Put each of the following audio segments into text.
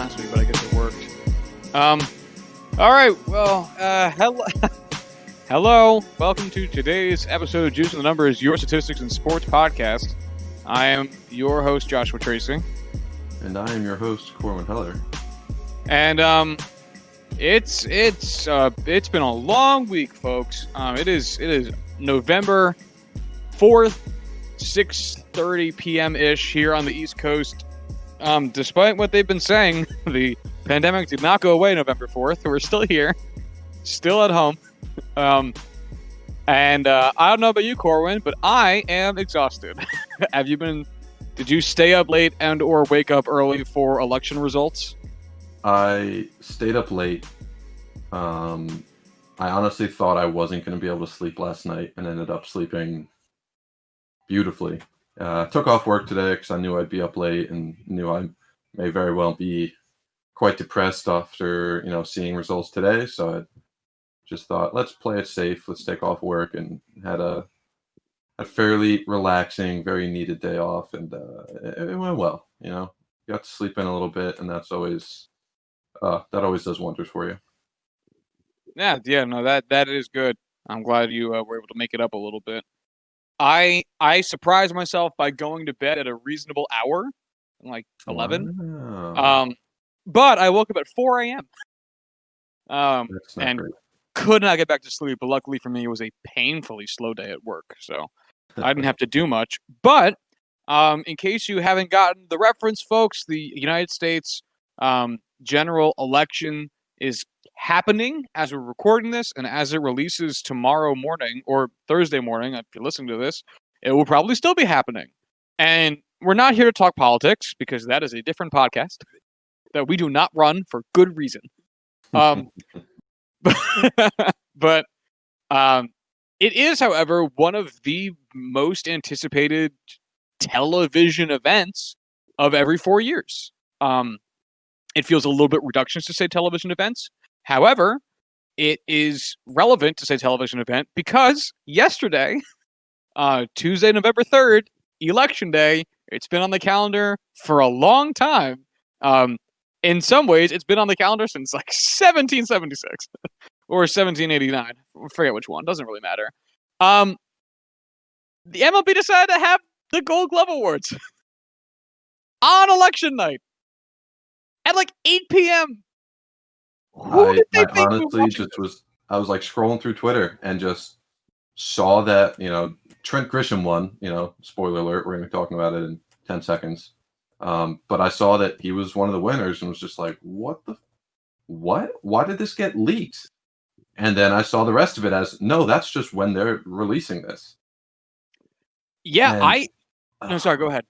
last week, but I guess it worked. All right. Well, hello. Hello. Welcome to today's episode of Juice and the Numbers, your statistics and sports podcast. I am your host, Joshua Tracy. And I am your host, Corwin Heller. And it's been a long week, folks. It is November 4th, 6:30 p.m. ish here on the East Coast. Despite what they've been saying, the pandemic did not go away November 4th. We're still here, still at home. And I don't know about you, Corwin, but I am exhausted. Did you stay up late and or wake up early for election results? I stayed up late. I honestly thought I wasn't going to be able to sleep last night and ended up sleeping beautifully. Took off work today because I knew I'd be up late and knew I may very well be quite depressed after, seeing results today. So I just thought, let's play it safe. Let's take off work, and had a fairly relaxing, very needed day off, and it went well. Got to sleep in a little bit, and that's always that always does wonders for you. Yeah, no, that is good. I'm glad you were able to make it up a little bit. I surprised myself by going to bed at a reasonable hour, like 11. Wow. But I woke up at 4 a.m. That's not and great. could not get back to sleep. But luckily for me, it was a painfully slow day at work, so I didn't have to do much. But in case you haven't gotten the reference, folks, the United States general election is happening as we're recording this, and as it releases tomorrow morning or Thursday morning, if you're listening to this, it will probably still be happening. And we're not here to talk politics because that is a different podcast that we do not run for good reason. But it is, however, one of the most anticipated television events of every 4 years. It feels a little bit reductionist to say television events. However, it is relevant to say television event because yesterday, Tuesday, November 3rd, Election Day, it's been on the calendar for a long time. In some ways, it's been on the calendar since like 1776 or 1789. I forget which one. Doesn't really matter. The MLB decided to have the Gold Glove Awards on election night at like 8 p.m. I honestly I was like scrolling through Twitter and just saw that, Trent Grisham won, spoiler alert, we're going to be talking about it in 10 seconds. But I saw that he was one of the winners and was just like, what? Why did this get leaked? And then I saw the rest of it as, no, that's just when they're releasing this. Yeah, no, sorry, go ahead.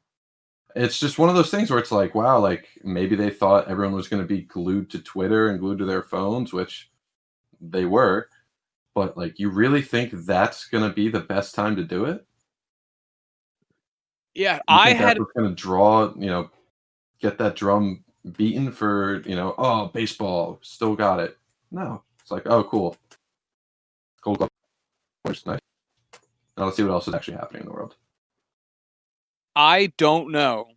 It's just one of those things where it's like, wow, like maybe they thought everyone was going to be glued to Twitter and glued to their phones, which they were. But like, you really think that's going to be the best time to do it? Yeah, that's what's going to draw, get that drum beaten for, oh, baseball, still got it. No, it's like, oh, cool. Gold Glove, nice. Now let's see what else is actually happening in the world. I don't know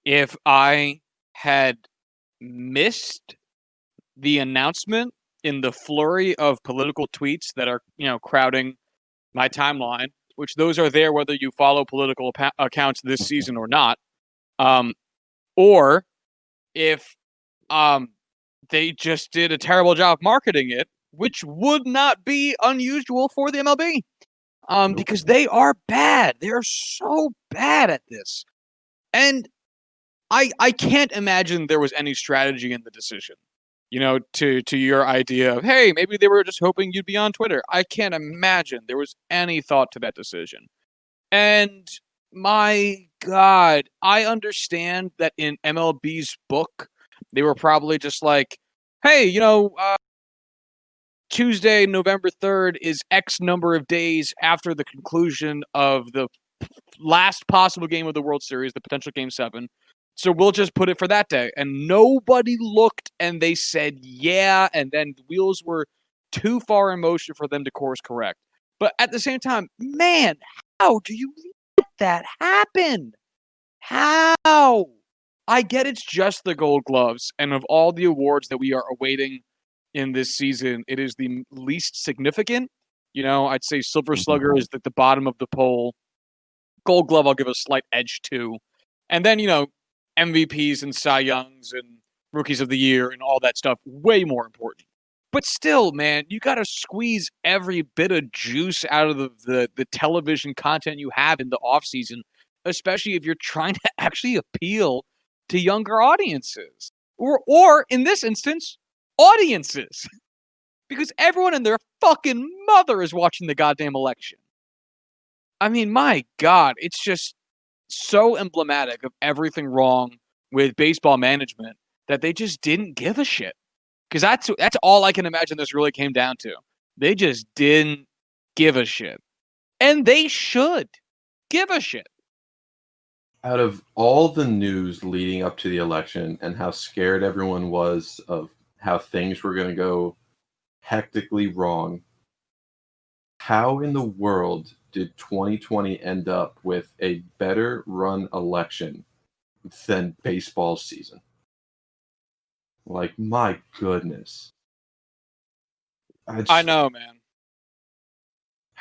if I had missed the announcement in the flurry of political tweets that are, crowding my timeline, which those are there whether you follow political accounts this season or not, or if they just did a terrible job marketing it, which would not be unusual for the MLB. Because they are bad. They are so bad at this. And I can't imagine there was any strategy in the decision, to your idea of, hey, maybe they were just hoping you'd be on Twitter. I can't imagine there was any thought to that decision. And my God, I understand that in MLB's book, they were probably just like, hey, Tuesday, November 3rd is X number of days after the conclusion of the last possible game of the World Series, the potential Game 7. So we'll just put it for that day. And nobody looked, and they said, yeah, and then the wheels were too far in motion for them to course correct. But at the same time, man, how do you let that happen? How? I get it's just the Gold Gloves, and of all the awards that we are awaiting in this season, it is the least significant. I'd say Silver Slugger is at the bottom of the poll. Gold Glove, I'll give a slight edge to. And then, MVPs and Cy Youngs and Rookies of the Year and all that stuff, way more important. But still, man, you got to squeeze every bit of juice out of the television content you have in the offseason, especially if you're trying to actually appeal to younger audiences. Or in this instance, audiences. Because everyone and their fucking mother is watching the goddamn election. I mean, my God, it's just so emblematic of everything wrong with baseball management that they just didn't give a shit. Because that's all I can imagine this really came down to. They just didn't give a shit. And they should give a shit. Out of all the news leading up to the election and how scared everyone was of how things were going to go hectically wrong, how in the world did 2020 end up with a better run election than baseball season? Like, my goodness. I know, man.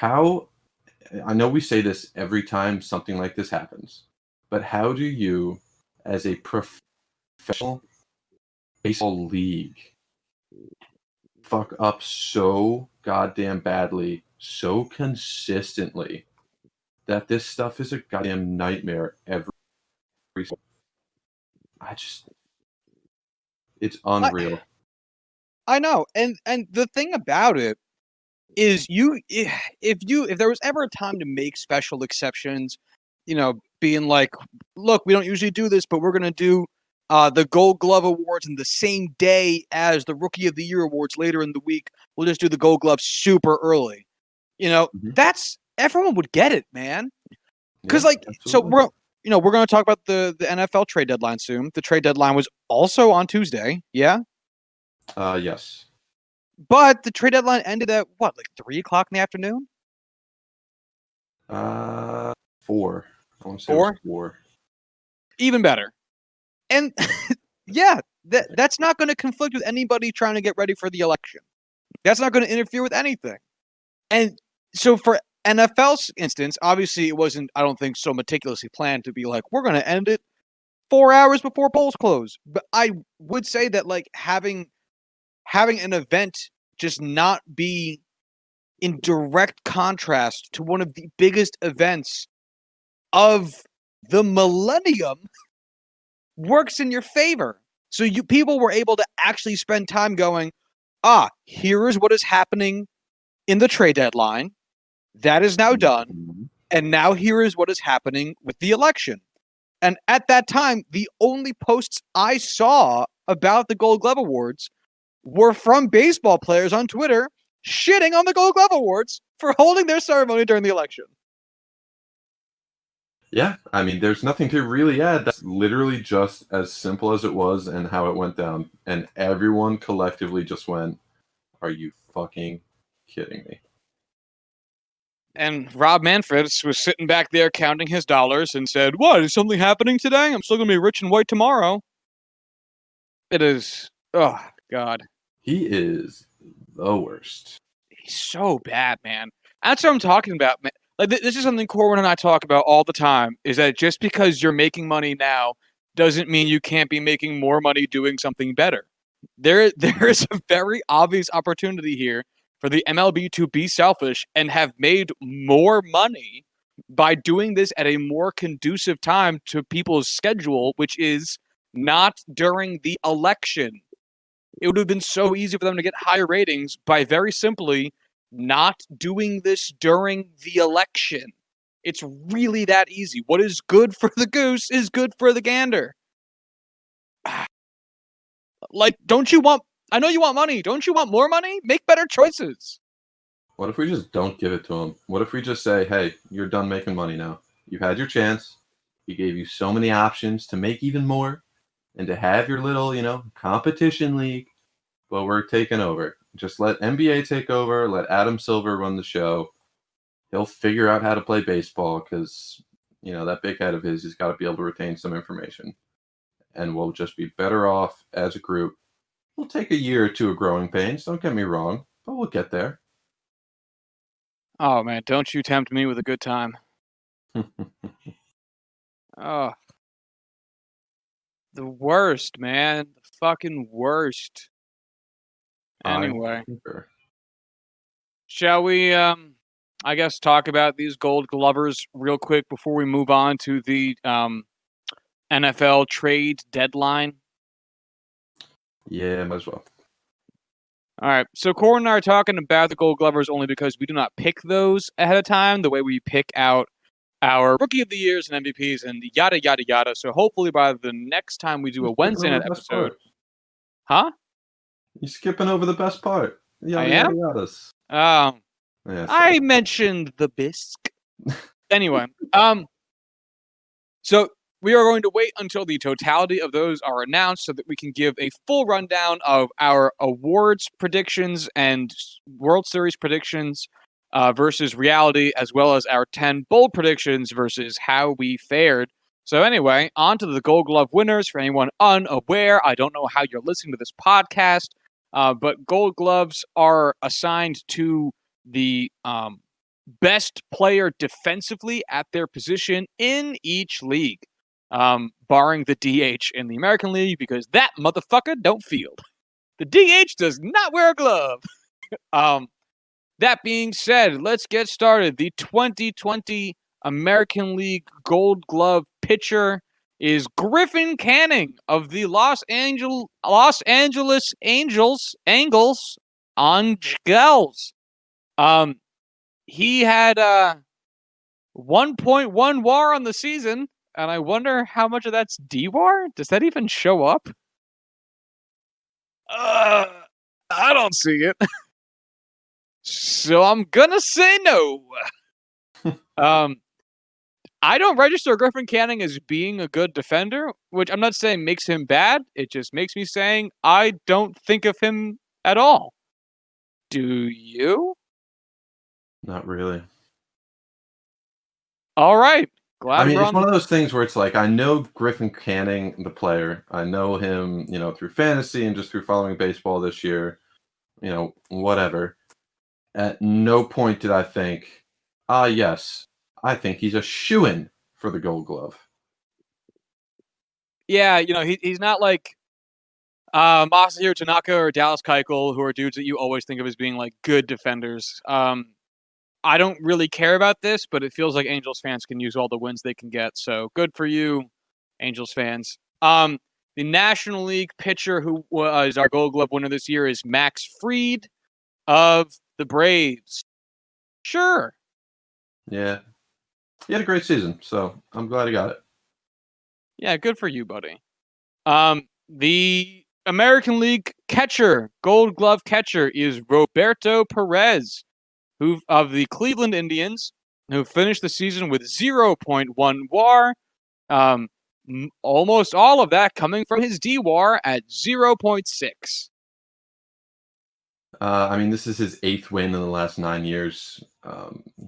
I know we say this every time something like this happens, but how do you, as a professional baseball league, fuck up so goddamn badly, so consistently, that this stuff is a goddamn nightmare every it's unreal. I know. And the thing about it is if there was ever a time to make special exceptions, being like, look, we don't usually do this, but we're going to do the Gold Glove Awards in the same day as the Rookie of the Year Awards later in the week. We'll just do the Gold Glove super early. That's everyone would get it, man. Because so we're going to talk about the NFL trade deadline soon. The trade deadline was also on Tuesday. Yeah. Yes. But the trade deadline ended at what, like 3:00 in the afternoon? 4. I want to say 4? 4. Even better. And yeah, that's not going to conflict with anybody trying to get ready for the election. That's not going to interfere with anything. And so for NFL's instance, obviously it wasn't, I don't think, so meticulously planned to be like, we're going to end it 4 hours before polls close. But I would say that having an event just not be in direct contrast to one of the biggest events of the millennium works in your favor. So people were able to actually spend time going, here is what is happening in the trade deadline. That is now done. And now here is what is happening with the election. And at that time, the only posts I saw about the Gold Glove Awards were from baseball players on Twitter shitting on the Gold Glove Awards for holding their ceremony during the election. Yeah, I mean, there's nothing to really add. That's literally just as simple as it was and how it went down. And everyone collectively just went, are you fucking kidding me? And Rob Manfred was sitting back there counting his dollars and said, what, is something happening today? I'm still going to be rich and white tomorrow. It is, oh, God. He is the worst. He's so bad, man. That's what I'm talking about, man. This is something Corwin and I talk about all the time, is that just because you're making money now doesn't mean you can't be making more money doing something better. There is a very obvious opportunity here for the MLB to be selfish and have made more money by doing this at a more conducive time to people's schedule, which is not during the election. It would have been so easy for them to get higher ratings by very simply not doing this during the election. It's really that easy. What is good for the goose is good for the gander. Don't you want... I know you want money. Don't you want more money? Make better choices. What if we just don't give it to him? What if we just say, hey, you're done making money now. You've had your chance. He gave you so many options to make even more and to have your little, competition league. But we're taking over. Just let NBA take over. Let Adam Silver run the show. He'll figure out how to play baseball because, that big head of his has got to be able to retain some information. and we'll just be better off as a group. We'll take a year or two of growing pains, don't get me wrong, but we'll get there. Oh man, don't you tempt me with a good time. Oh, the worst, man. The fucking worst. Anyway, shall we, I guess, talk about these Gold Glovers real quick before we move on to the NFL trade deadline? Yeah, might as well. All right, so Corwin and I are talking about the Gold Glovers only because we do not pick those ahead of time the way we pick out our Rookie of the Years and MVPs and yada, yada, yada. So hopefully by the next time we do a Wednesday night episode... Huh? You're skipping over the best part. I am? Yadas. Yeah, I mentioned the bisque. Anyway, so we are going to wait until the totality of those are announced so that we can give a full rundown of our awards predictions and World Series predictions versus reality, as well as our 10 bold predictions versus how we fared. So anyway, on to the Gold Glove winners. For anyone unaware, I don't know how you're listening to this podcast, but Gold Gloves are assigned to the best player defensively at their position in each league. Barring the DH in the American League, because that motherfucker don't field. The DH does not wear a glove. That being said, let's get started. The 2020 American League Gold Glove pitcher is Griffin Canning of the Los Angeles Angels. He had 1.1 WAR on the season. And I wonder how much of that's D-WAR? Does that even show up? I don't see it. So I'm gonna say no. I don't register Griffin Canning as being a good defender, which I'm not saying makes him bad. It just makes me saying I don't think of him at all. Do you? Not really. All right. I mean, it's one of those things where it's like, I know Griffin Canning, the player. I know him, through fantasy and just through following baseball this year, whatever. At no point did I think, yes, I think he's a shoo-in for the Gold Glove. Yeah, he's not like Masahiro Tanaka or Dallas Keuchel, who are dudes that you always think of as being like good defenders. I don't really care about this, but it feels like Angels fans can use all the wins they can get. So good for you, Angels fans. The National League pitcher who was our Gold Glove winner this year is Max Fried of the Braves. Sure. Yeah. He had a great season, so I'm glad he got it. Yeah, good for you, buddy. The American League catcher, Gold Glove catcher, is Roberto Perez, who of the Cleveland Indians, who finished the season with 0.1 WAR. Almost all of that coming from his D-WAR at 0.6. I mean, this is his 8th win in the last 9 years.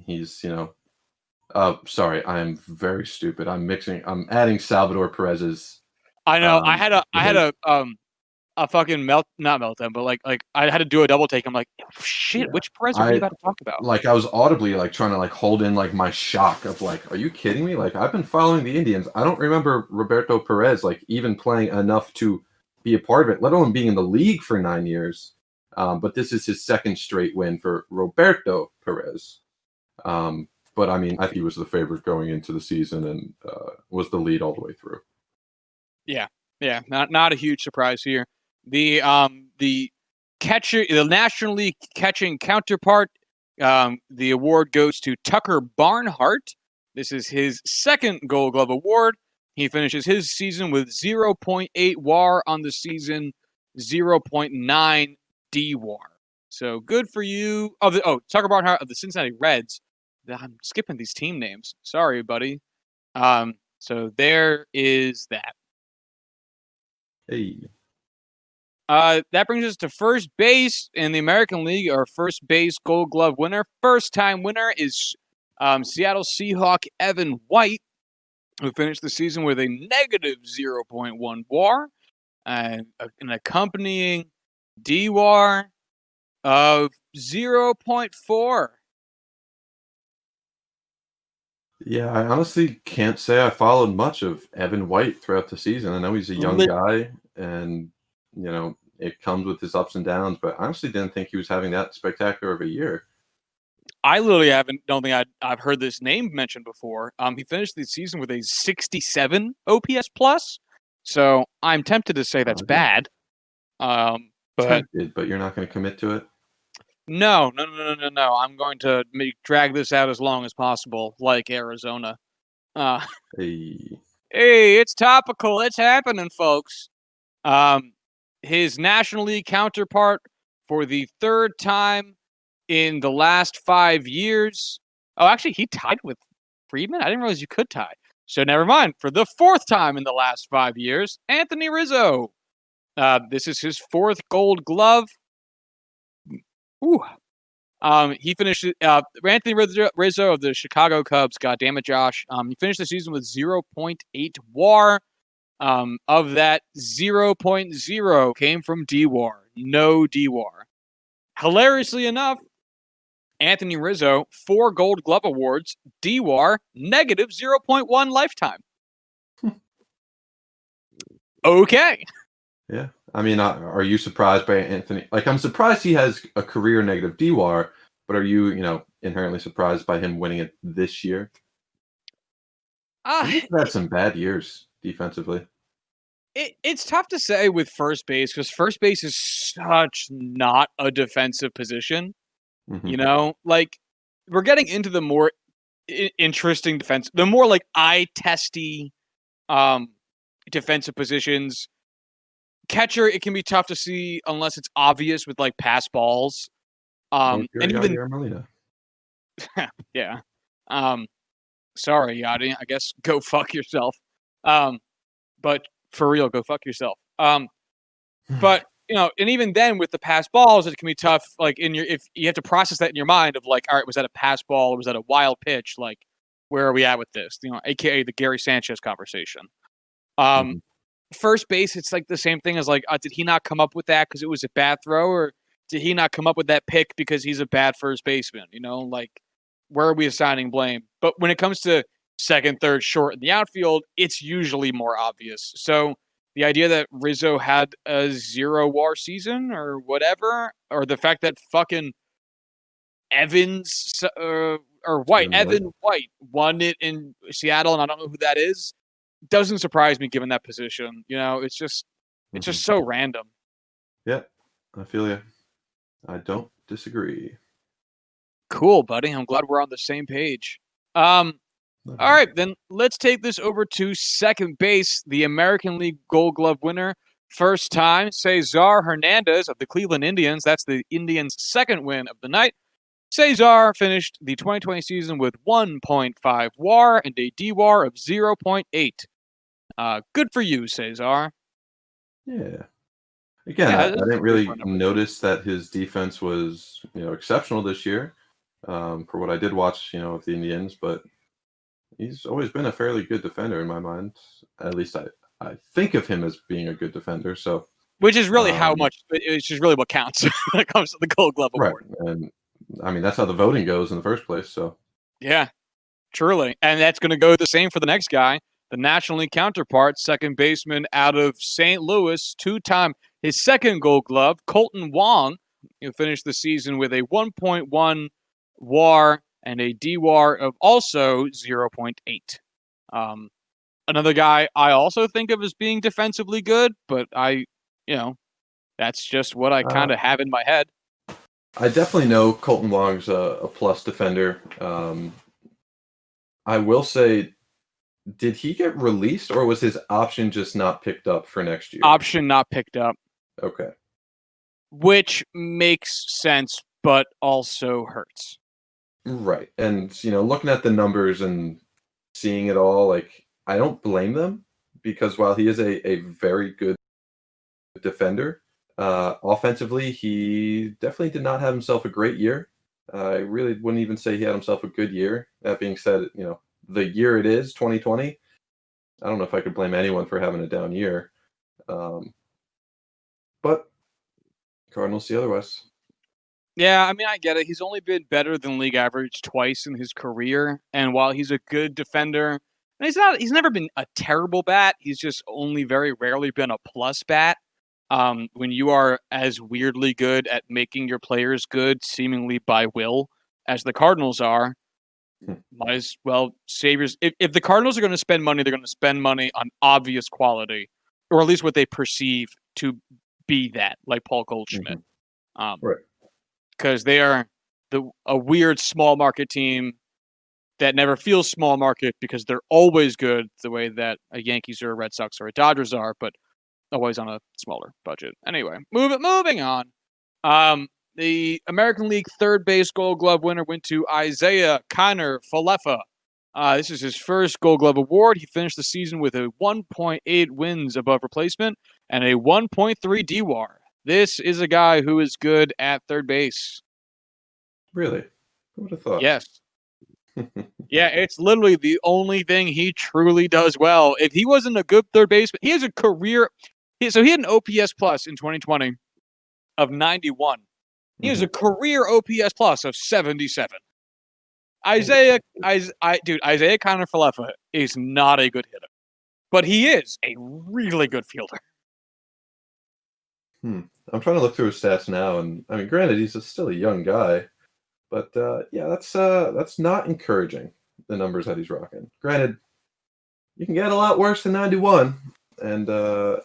He's, sorry, I'm very stupid. I'm adding Salvador Perez's. I know. I had a fucking not meltdown, but like I had to do a double take. I'm like, shit, yeah. Which Perez are we about to talk about? Like, I was audibly like trying to like hold in like my shock of like, are you kidding me? Like, I've been following the Indians. I don't remember Roberto Perez like even playing enough to be a part of it, let alone being in the league for 9 years. But this is his 2nd straight win for Roberto Perez. But I mean, I think he was the favorite going into the season and was the lead all the way through. Yeah, not a huge surprise here. The catcher, the National League catching counterpart, the award goes to Tucker Barnhart. This is his 2nd Gold Glove award. He finishes his season with 0.8 WAR on the season, 0.9 D-WAR. So good for you. Tucker Barnhart of the Cincinnati Reds. I'm skipping these team names. Sorry, buddy. So there is that. Hey. That brings us to first base in the American League. Our first base Gold Glove winner, first-time winner, is Seattle Seahawk Evan White. who finished the season with a negative 0.1 WAR and an accompanying DWAR of 0.4. Yeah, I honestly can't say I followed much of Evan White throughout the season. I know he's a young Lit- guy, and it comes with his ups and downs. But I honestly didn't think he was having that spectacular of a year. I literally don't think I've heard this name mentioned before. He finished the season with a 67 OPS plus, so I'm tempted to say that's Yeah, bad. But tempted, but you're not going to commit to it. no. I'm going to drag this out as long as possible, like Arizona. Uh, Hey, hey, it's topical. It's happening, folks. Um, his National League counterpart for the third time in the last 5 years. Oh, actually, he tied with Friedman. I didn't realize you could tie. So never mind. For the fourth time in the last 5 years, Anthony Rizzo. This is his fourth Gold Glove. Ooh. He finished. Anthony Rizzo of the Chicago Cubs. God damn it, Josh. He finished the season with 0.8 WAR. Of that, 0.0 came from DWAR. No DWAR. Hilariously enough, Anthony Rizzo, 4 Gold Glove awards, DWAR, negative 0.1 lifetime. Okay. yeah. I mean, are you surprised by Anthony? Like, I'm surprised he has a career negative DWAR, but are you, inherently surprised by him winning it this year? He's had some bad years defensively. It's tough to say with first base because first base is such not a defensive position. Mm-hmm. Like we're getting into the more interesting defense, the more like eye testy defensive positions. Catcher, it can be tough to see unless it's obvious with like pass balls. And And even Molina. yeah. Sorry, Yachty. I guess go fuck yourself. But for real, go fuck yourself. But and even then with the pass balls, it can be tough. Like if you have to process that in your mind of like, all right, was that a pass ball or was that a wild pitch? Like, where are we at with this? AKA the Gary Sanchez conversation. Mm-hmm. First base, it's like the same thing as like, did he not come up with that because it was a bad throw, or did he not come up with that pick because he's a bad first baseman? Like, where are we assigning blame? But when it comes to second, third, short in the outfield, it's usually more obvious. So the idea that Rizzo had a 0 WAR season or whatever, or the fact that fucking Evans or White, Evan White won it in Seattle, and I don't know who that is, doesn't surprise me given that position. It's just so random. Yeah, I feel you. I don't disagree. Cool, buddy. I'm glad we're on the same page. All right, then let's take this over to second base. The American League Gold Glove winner, first time, Cesar Hernandez of the Cleveland Indians. That's the Indians' second win of the night. Cesar finished the 2020 season with 1.5 WAR and a DWAR of 0.8. Good for you, Cesar. Yeah. Again, Yeah, I didn't really notice that his defense was, exceptional this year, for what I did watch, of the Indians, but he's always been a fairly good defender in my mind. At least I think of him as being a good defender. So, which is really how much, it's just really what counts when it comes to the Gold Glove award. Right. And I mean, that's how the voting goes in the first place. So, yeah, truly. And that's going to go the same for the next guy, the National League counterpart, second baseman out of St. Louis, two-time, his second Gold Glove, Colton Wong, who finished the season with a 1.1 WAR and a DWAR of also 0.8. Another guy I also think of as being defensively good, but that's just what I kind of have in my head. I definitely know Colton Wong's a plus defender. I will say, did he get released or was his option just not picked up for next year? Option not picked up. Okay. Which makes sense, but also hurts. Right. And, looking at the numbers and seeing it all, like, I don't blame them because while he is a very good defender, offensively, he definitely did not have himself a great year. I really wouldn't even say he had himself a good year. That being said, the year it is, 2020, I don't know if I could blame anyone for having a down year. Um, but Cardinals see otherwise. Yeah, I mean, I get it. He's only been better than league average twice in his career, and while he's a good defender, and he's never been a terrible bat. He's just only very rarely been a plus bat. When you are as weirdly good at making your players good, seemingly by will, as the Cardinals are, Hmm. might as well save yours. If the Cardinals are going to spend money, they're going to spend money on obvious quality, or at least what they perceive to be that, like Paul Goldschmidt. Right. Because they are a weird small market team that never feels small market because they're always good the way that a Yankees or a Red Sox or a Dodgers are, but always on a smaller budget. Anyway, moving on. The American League third base Gold Glove winner went to Isaiah Kiner Falefa. This is his first Gold Glove award. He finished the season with a 1.8 wins above replacement and a 1.3 DWAR. This is a guy who is good at third base. Really? Who would have thought? Yes. Yeah, it's literally the only thing he truly does well. If he wasn't a good third baseman, he has a career. So he had an OPS plus in 2020 of 91. He has a career OPS plus of 77. Isaiah Kiner Falefa is not a good hitter, but he is a really good fielder. I'm trying to look through his stats now, and I mean, granted, he's still a young guy, but yeah, that's not encouraging. The numbers that he's rocking. Granted, you can get a lot worse than 91, and I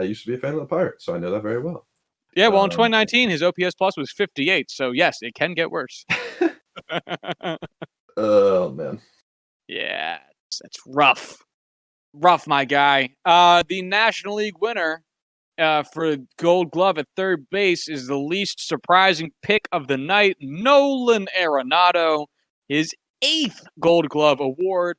used to be a fan of the Pirates, so I know that very well. Yeah, well, in 2019, his OPS plus was 58, so yes, it can get worse. Oh man. Yeah, that's rough. Rough, my guy. The National League winner for Gold Glove at third base is the least surprising pick of the night, Nolan Arenado, his 8th Gold Glove award.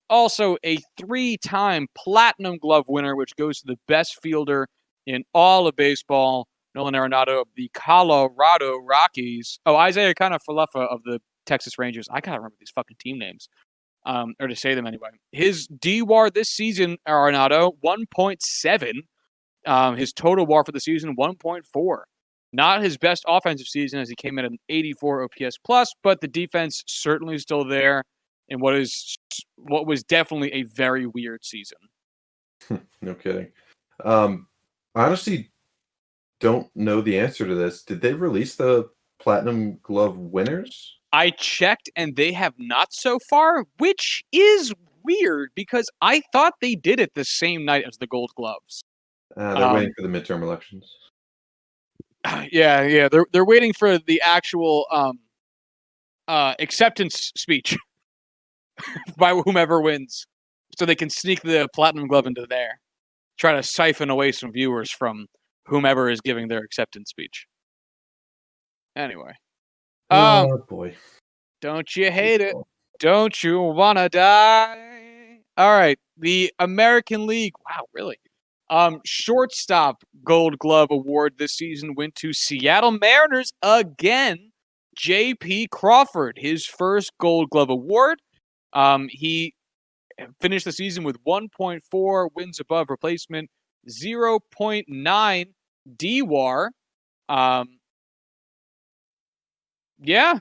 Also a 3-time Platinum Glove winner, which goes to the best fielder in all of baseball, Nolan Arenado of the Colorado Rockies. Oh, Isaiah Falefa of the Texas Rangers. I gotta remember these fucking team names. Or to say them anyway. His DWAR this season, Arenado, 1.7. His total WAR for the season, 1.4. Not his best offensive season as he came in at an 84 OPS plus, but the defense certainly still there in what was definitely a very weird season. No kidding. I honestly don't know the answer to this. Did they release the Platinum Glove winners? I checked and they have not so far, which is weird because I thought they did it the same night as the Gold Gloves. They're waiting for the midterm elections. Yeah, they're waiting for the actual acceptance speech by whomever wins, so they can sneak the Platinum Glove into there, try to siphon away some viewers from whomever is giving their acceptance speech. Anyway, Oh boy, don't you hate it? Don't you wanna die? All right, the American League. Wow, really? Shortstop Gold Glove award this season went to Seattle Mariners again. J.P. Crawford, his first Gold Glove award. He finished the season with 1.4 wins above replacement, 0.9 DWAR. Yeah,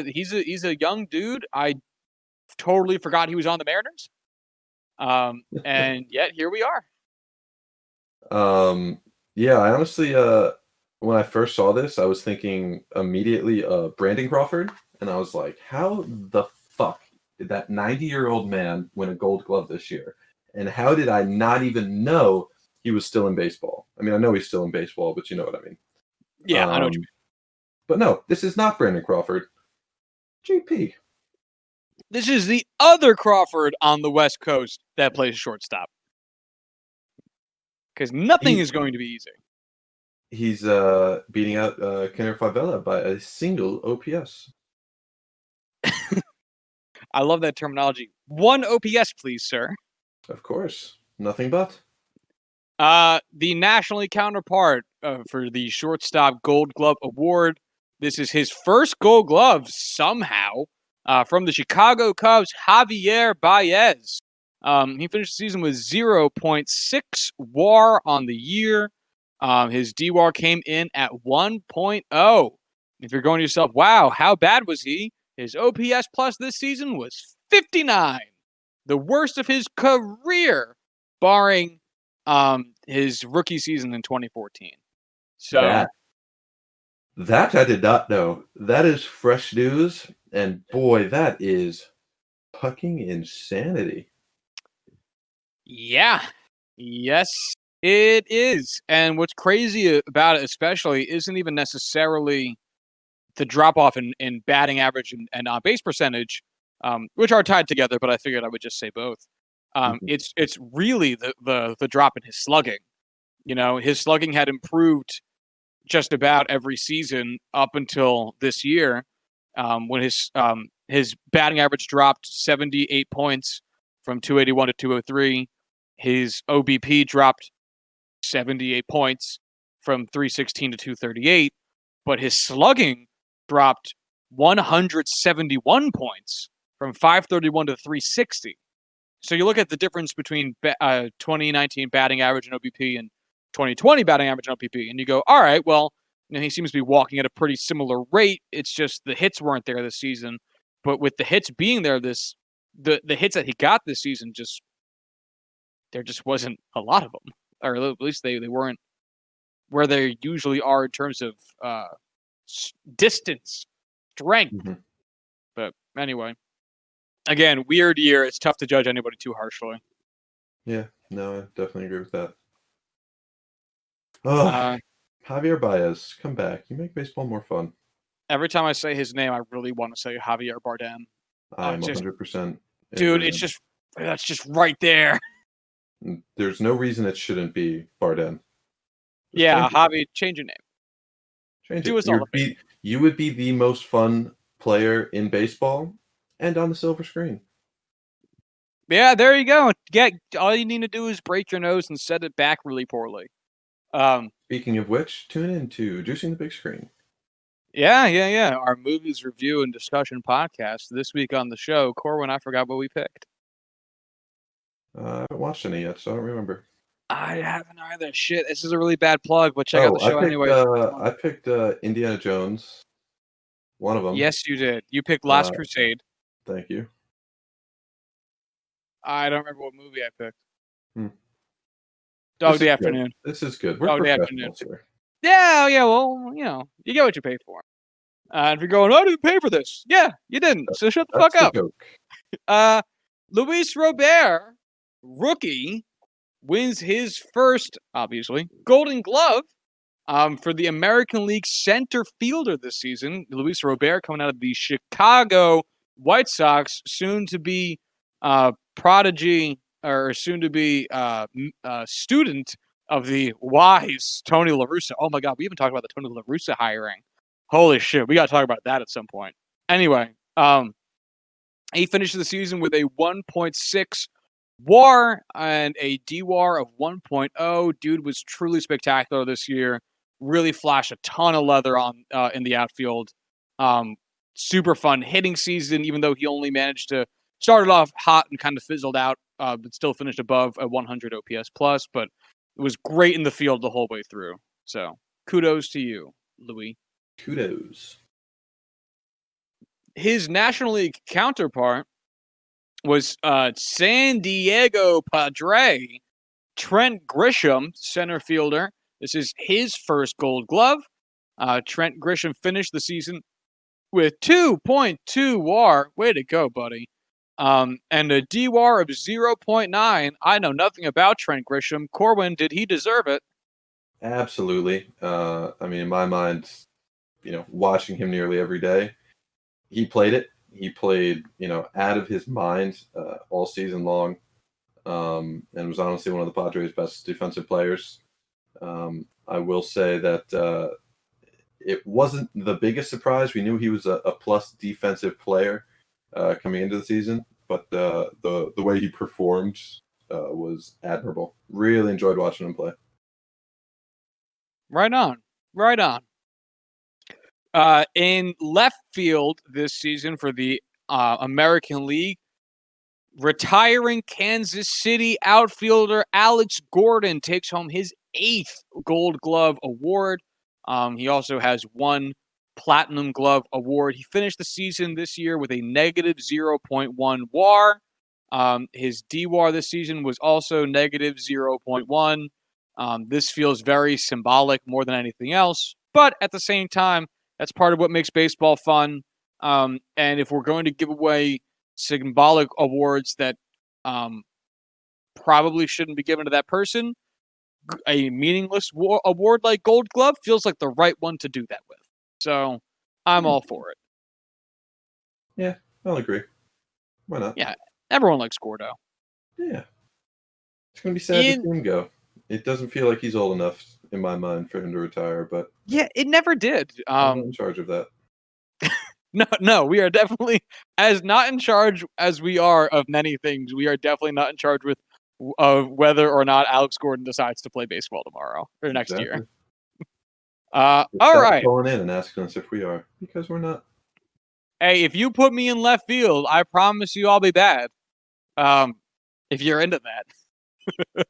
he's a young dude. I totally forgot he was on the Mariners. And yet here we are. Yeah, I honestly, when I first saw this, I was thinking immediately, Brandon Crawford, and I was like, how the fuck did that 90-year-old man win a Gold Glove this year? And how did I not even know he was still in baseball? I mean, I know he's still in baseball, but you know what I mean. Yeah, I know what you mean. But no, this is not Brandon Crawford. JP. This is the other Crawford on the West Coast that plays shortstop. Because nothing is going to be easy. He's beating out Kenner Favela by a single OPS. I love that terminology. 1 OPS, please, sir. Of course. Nothing but. The nationally counterpart for the shortstop Gold Glove award. This is his first Gold Glove somehow from the Chicago Cubs, Javier Baez. He finished the season with 0.6 WAR on the year. His DWAR came in at 1.0. If you're going to yourself, wow, how bad was he? His OPS plus this season was 59, the worst of his career, barring his rookie season in 2014. So that I did not know. That is fresh news, and boy, that is fucking insanity. yeah, yes, it is. And what's crazy about it, especially, isn't even necessarily the drop off in batting average and on base percentage, which are tied together, but I figured I would just say both. Mhm. It's really the drop in his slugging. You know, his slugging had improved just about every season up until this year, when his batting average dropped 78 points from 281 to 203. His OBP dropped 78 points from 316 to 238, but his slugging dropped 171 points from 531 to 360. So you look at the difference between 2019 batting average and OBP and 2020 batting average and OBP, and you go, all right, well, you know, he seems to be walking at a pretty similar rate. It's just the hits weren't there this season, but with the hits being there, the hits that he got this season, just there just wasn't a lot of them, or at least they weren't where they usually are in terms of distance, strength. Mhm. But anyway, again, weird year. It's tough to judge anybody too harshly. Yeah, no, I definitely agree with that. Oh, Uh, Javier Baez, come back. You make baseball more fun. every time I say his name, I really want to say Javier Bardem. I'm Just, 100% in dude, it's agreement. just that's just right there. There's no reason it shouldn't be Bardem. Just Yeah, change it. Javi, change your name. Change Do it. us all a favor. You would be the most fun player in baseball and on the silver screen. Yeah, there you go. Get all you need to do is break your nose and set it back really poorly. Um, Speaking of which, tune in to Juicing the Big Screen. yeah. Our movies review and discussion podcast this week on the show. Corwin, I forgot what we picked. I haven't watched any yet, so I don't remember. I haven't either. Shit, this is a really bad plug, but check out Oh, the show anyway. I picked Indiana Jones, one of them. Yes, you did. You picked Uh, Last Crusade. thank you. I don't remember what movie I picked. Hmm. Dog Day Afternoon. This is good. We're Dog Day Afternoon. professionals here. Yeah. Well, you know, you get what you pay for. And if you're going, I didn't pay for this. Yeah, you didn't. So shut the fuck That's the up. joke. Luis Robert, rookie, wins his first, obviously, Golden Glove for the American League center fielder this season. Luis Robert coming out of the Chicago White Sox, soon to be prodigy or soon to be student of the wise Tony La Russa. Oh my God, we haven't talked about the Tony La Russa hiring. Holy shit, we got to talk about that at some point. Anyway, he finished the season with a 1.6 WAR and a DWAR of 1.0. Dude was truly spectacular this year. Really flashed a ton of leather on in the outfield. Super fun hitting season, even though he only managed to started off hot and kind of fizzled out, but still finished above a 100 OPS plus. But it was great in the field the whole way through. So kudos to you, Louis. Kudos. His National League counterpart was San Diego Padre Trent Grisham, center fielder. This is his first Gold Glove. Trent Grisham finished the season with 2.2 WAR. Way to go, buddy. And a DWAR of 0.9. I know nothing about Trent Grisham. Corwin, did he deserve it? Absolutely. I mean, in my mind, watching him nearly every day, he played it. He played, out of his mind all season long, and was honestly one of the Padres' best defensive players. I will say that it wasn't the biggest surprise. We knew he was a plus defensive player coming into the season, but the way he performed was admirable. Really enjoyed watching him play. Right on. In left field this season for the American League, Retiring Kansas City outfielder Alex Gordon takes home his 8th Gold Glove award. He also has 1 Platinum Glove award. He finished the season this year with a negative 0.1 WAR. His DWAR this season was also negative 0.1. This feels very symbolic more than anything else, but at the same time, that's part of what makes baseball fun. And if we're going to give away symbolic awards that probably shouldn't be given to that person, a meaningless award like Gold Glove feels like the right one to do that with. So I'm all for it. Yeah, I'll agree. Why not? Yeah, everyone likes Gordo. Yeah. It's going to be sad to see him go. It doesn't feel like he's old enough, in my mind, for him to retire, but yeah, it never did. I'm not in charge of that. No, we are definitely as not in charge as we are of many things. We are definitely not in charge of whether or not Alex Gordon decides to play baseball tomorrow or next year. All right. Calling in and asking us if we are, because we're not. Hey, if you put me in left field, I promise you I'll be bad. If you're into that.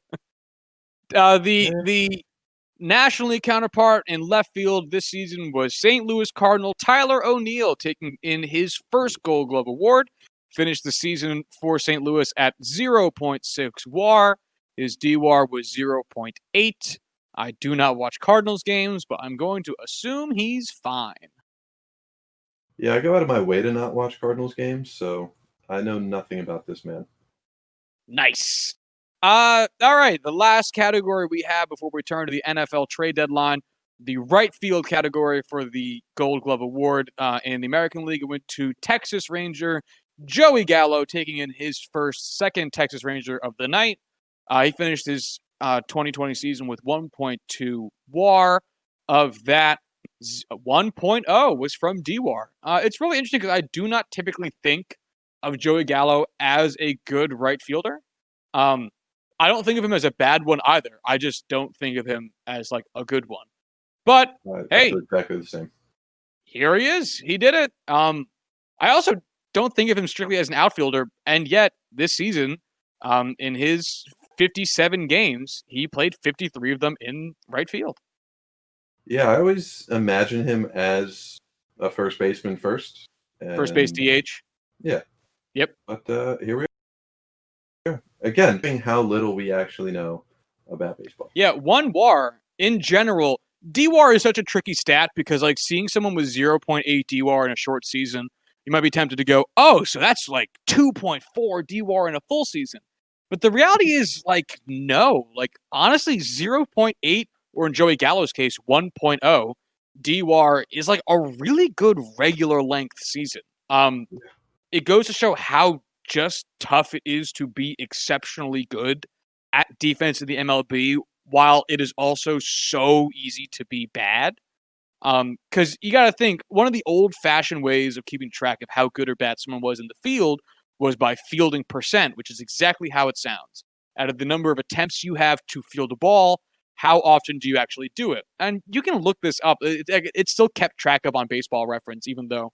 The National League counterpart in left field this season was St. Louis Cardinal Tyler O'Neill, taking in his first Gold Glove award. Finished the season for St. Louis at 0.6 WAR. His DWAR was 0.8. I do not watch Cardinals games, but I'm going to assume he's fine. Yeah, I go out of my way to not watch Cardinals games, so I know nothing about this man. Nice. All right. The last category we have before we turn to the NFL trade deadline, the right field category for the Gold Glove Award in the American League, it went to Texas Ranger Joey Gallo, taking in his second Texas Ranger of the night. He finished his 2020 season with 1.2 WAR. Of that, 1.0 was from DWAR. It's really interesting because I do not typically think of Joey Gallo as a good right fielder. I don't think of him as a bad one either. I just don't think of him as like a good one. But hey, exactly the same. Here he is. He did it. I also don't think of him strictly as an outfielder, and yet this season, in his 57 games, he played 53 of them in right field. Yeah, I always imagine him as a first baseman first. First base DH. Yeah. Yep. But here we are. Again, being how little we actually know about baseball. Yeah, 1 WAR in general. DWAR is such a tricky stat because like seeing someone with 0.8 DWAR in a short season, you might be tempted to go, oh, so that's like 2.4 DWAR in a full season. But the reality is like, no, like honestly, 0.8 or in Joey Gallo's case, 1.0 DWAR is like a really good regular length season. It goes to show how just tough it is to be exceptionally good at defense in the MLB, while it is also so easy to be bad. Because you got to think, one of the old-fashioned ways of keeping track of how good or bad someone was in the field was by fielding percent, which is exactly how it sounds. Out of the number of attempts you have to field a ball, how often do you actually do it? And you can look this up. It's still kept track of on Baseball Reference, even though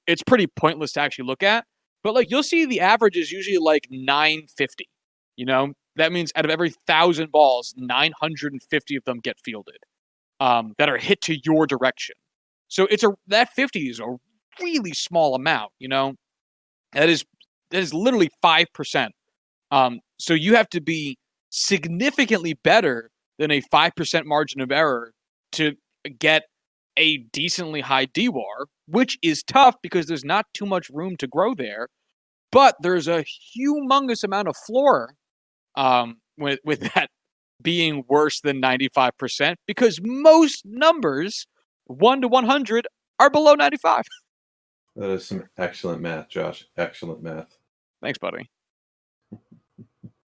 it's pretty pointless to actually look at. But like you'll see the average is usually like 950. You know, that means out of every 1,000 balls, 950 of them get fielded that are hit to your direction. So that 50 is a really small amount. You know, that is literally 5%. So you have to be significantly better than a 5% margin of error to get a decently high DWAR, which is tough because there's not too much room to grow there. But there's a humongous amount of floor with that being worse than 95% because most numbers, 1 to 100, are below 95. That is some excellent math, Josh. Excellent math. Thanks, buddy.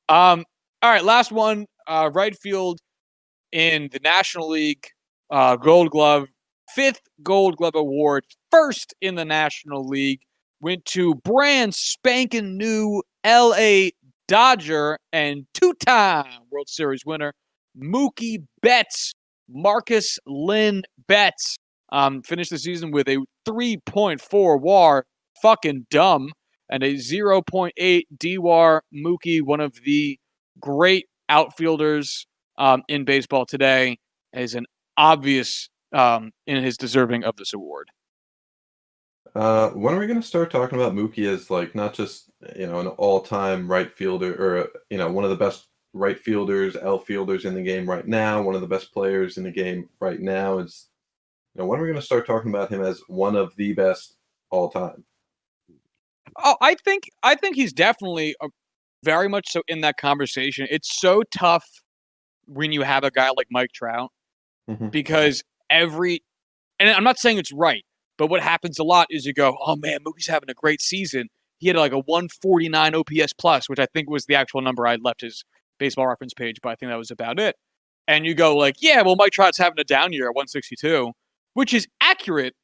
All right, last one. Right field in the National League Gold Glove, 5th Gold Glove award, first in the National League, went to brand spanking new LA Dodger and 2-time World Series winner Mookie Betts, Marcus Lynn Betts. Finished the season with a 3.4 WAR. Fucking dumb. and a 0.8 DWAR. Mookie, one of the great outfielders in baseball today, is an obvious in his deserving of this award. When are we going to start talking about Mookie as like not just an all-time right fielder or one of the best right fielders, outfielders in the game right now, one of the best players in the game right now? Is when are we going to start talking about him as one of the best all time? Oh, I think he's definitely very much so in that conversation. It's so tough when you have a guy like Mike Trout Hmm. because and I'm not saying it's right, but what happens a lot is you go, oh man, Mookie's having a great season. He had like a 149 OPS plus, which I think was the actual number I left his baseball reference page, but I think that was about it. And you go like, yeah, well, Mike Trout's having a down year at 162, which is accurate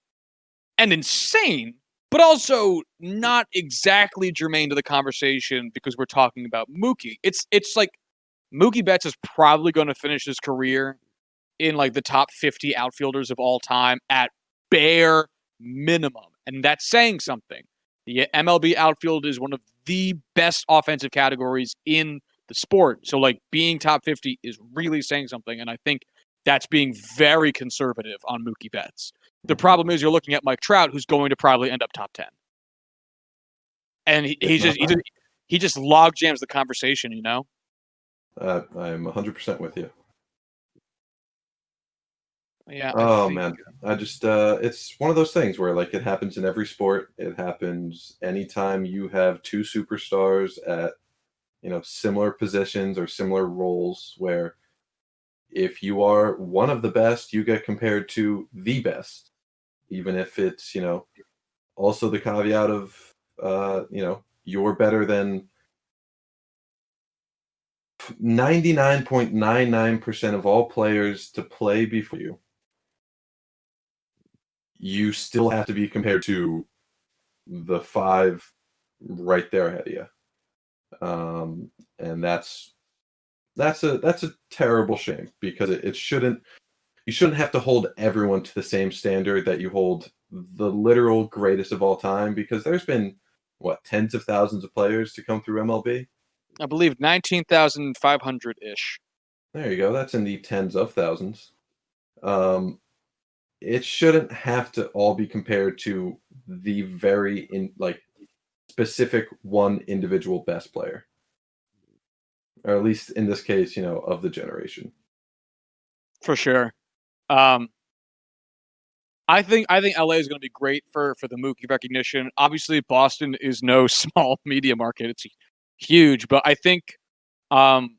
and insane, but also not exactly germane to the conversation because we're talking about Mookie. It's like Mookie Betts is probably going to finish his career in like the top 50 outfielders of all time at bare minimum. And that's saying something. The MLB outfield is one of the best offensive categories in the sport. So like being top 50 is really saying something. And I think that's being very conservative on Mookie Betts. The problem is you're looking at Mike Trout, who's going to probably end up top 10. And If not, he just log jams the conversation, you know? I'm 100% with you. Yeah, I Oh think man, I just it's one of those things where like it happens in every sport. It happens anytime you have two superstars at similar positions or similar roles where if you are one of the best, you get compared to the best, even if it's also the caveat of you're better than 99.99% of all players to play before you. You still have to be compared to the five right there ahead of you. And that's a terrible shame because it shouldn't you shouldn't have to hold everyone to the same standard that you hold the literal greatest of all time, because there's been what, tens of thousands of players to come through MLB. I believe 19,500 ish. There you go. That's in the tens of thousands. Um, it shouldn't have to all be compared to the very specific one individual best player, or at least in this case, of the generation. For sure. Um, I think LA is going to be great for the Mookie recognition. Obviously, Boston is no small media market; it's huge. But I think um,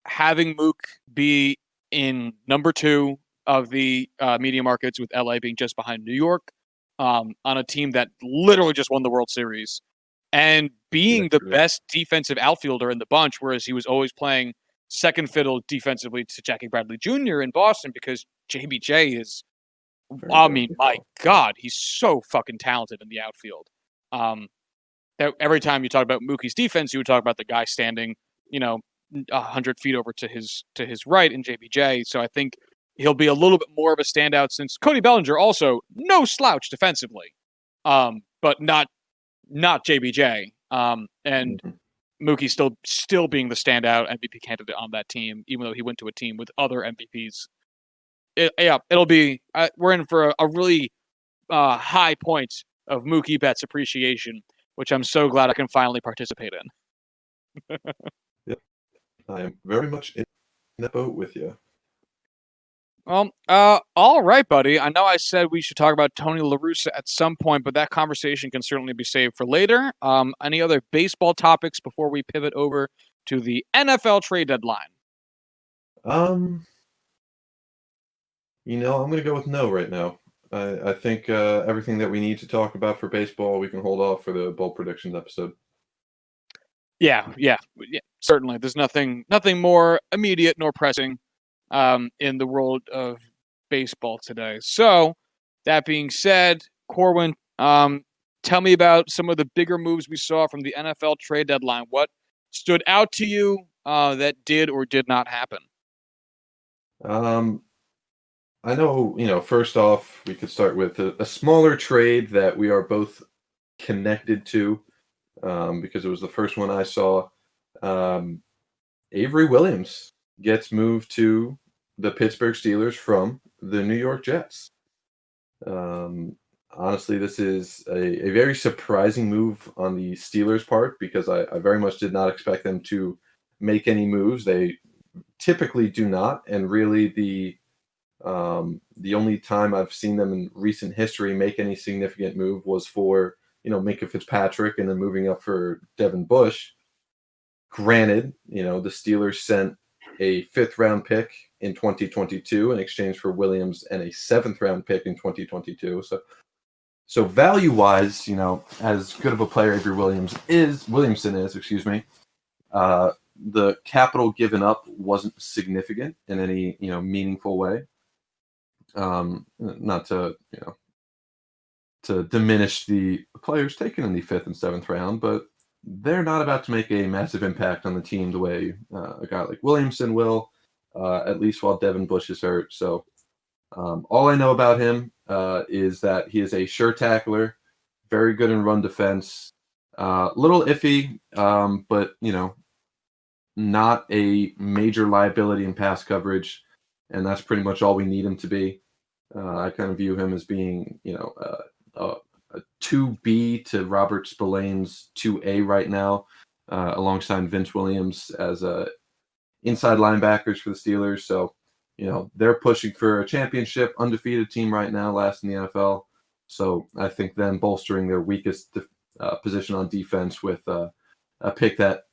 having Mook be in number two of the media markets, with LA being just behind New York, on a team that literally just won the World Series, and being the Yeah. best defensive outfielder in the bunch, whereas he was always playing second fiddle defensively to Jackie Bradley Jr. in Boston because JBJ is, Very I good. mean, my God, he's so fucking talented in the outfield. That every time you talk about Mookie's defense, you would talk about the guy standing, 100 feet over to his right in JBJ. So I think he'll be a little bit more of a standout since Cody Bellinger also no slouch defensively, but not JBJ. And Mhm. Mookie still being the standout MVP candidate on that team, even though he went to a team with other MVPs. It'll be we're in for a really high point of Mookie Betts appreciation, which I'm so glad I can finally participate in. Yep. I am very much in that boat with you. Well, all right, buddy. I know I said we should talk about Tony La Russa at some point, but that conversation can certainly be saved for later. Any other baseball topics before we pivot over to the NFL trade deadline? Um, I'm going to go with no right now. I think everything that we need to talk about for baseball, we can hold off for the bold predictions episode. Yeah, certainly. There's nothing more immediate nor pressing in the world of baseball today. So, that being said, Corwin, tell me about some of the bigger moves we saw from the NFL trade deadline. What stood out to you that did or did not happen? Um, I know, first off, we could start with a smaller trade that we are both connected to. because it was the first one I saw. Um, Avery Williams gets moved to the Pittsburgh Steelers from the New York Jets. Honestly, this is a very surprising move on the Steelers' part because I very much did not expect them to make any moves. They typically do not, and really the only time I've seen them in recent history make any significant move was for Minka Fitzpatrick and then moving up for Devin Bush. Granted, the Steelers sent a fifth-round pick in 2022 in exchange for Williams and a seventh-round pick in 2022. So value-wise, as good of a player Avery Williamson is, the capital given up wasn't significant in any meaningful way. Not to diminish the players taken in the fifth and seventh round, but they're not about to make a massive impact on the team the way a guy like Williamson will, at least while Devin Bush is hurt. So all I know about him is that he is a sure tackler, very good in run defense, little iffy, but not a major liability in pass coverage, and that's pretty much all we need him to be. I kind of view him as being, a 2B to Robert Spillane's 2A right now, alongside Vince Williams as inside linebackers for the Steelers. So, they're pushing for a championship, undefeated team right now, last in the NFL. So I think them bolstering their weakest position on defense with a pick that,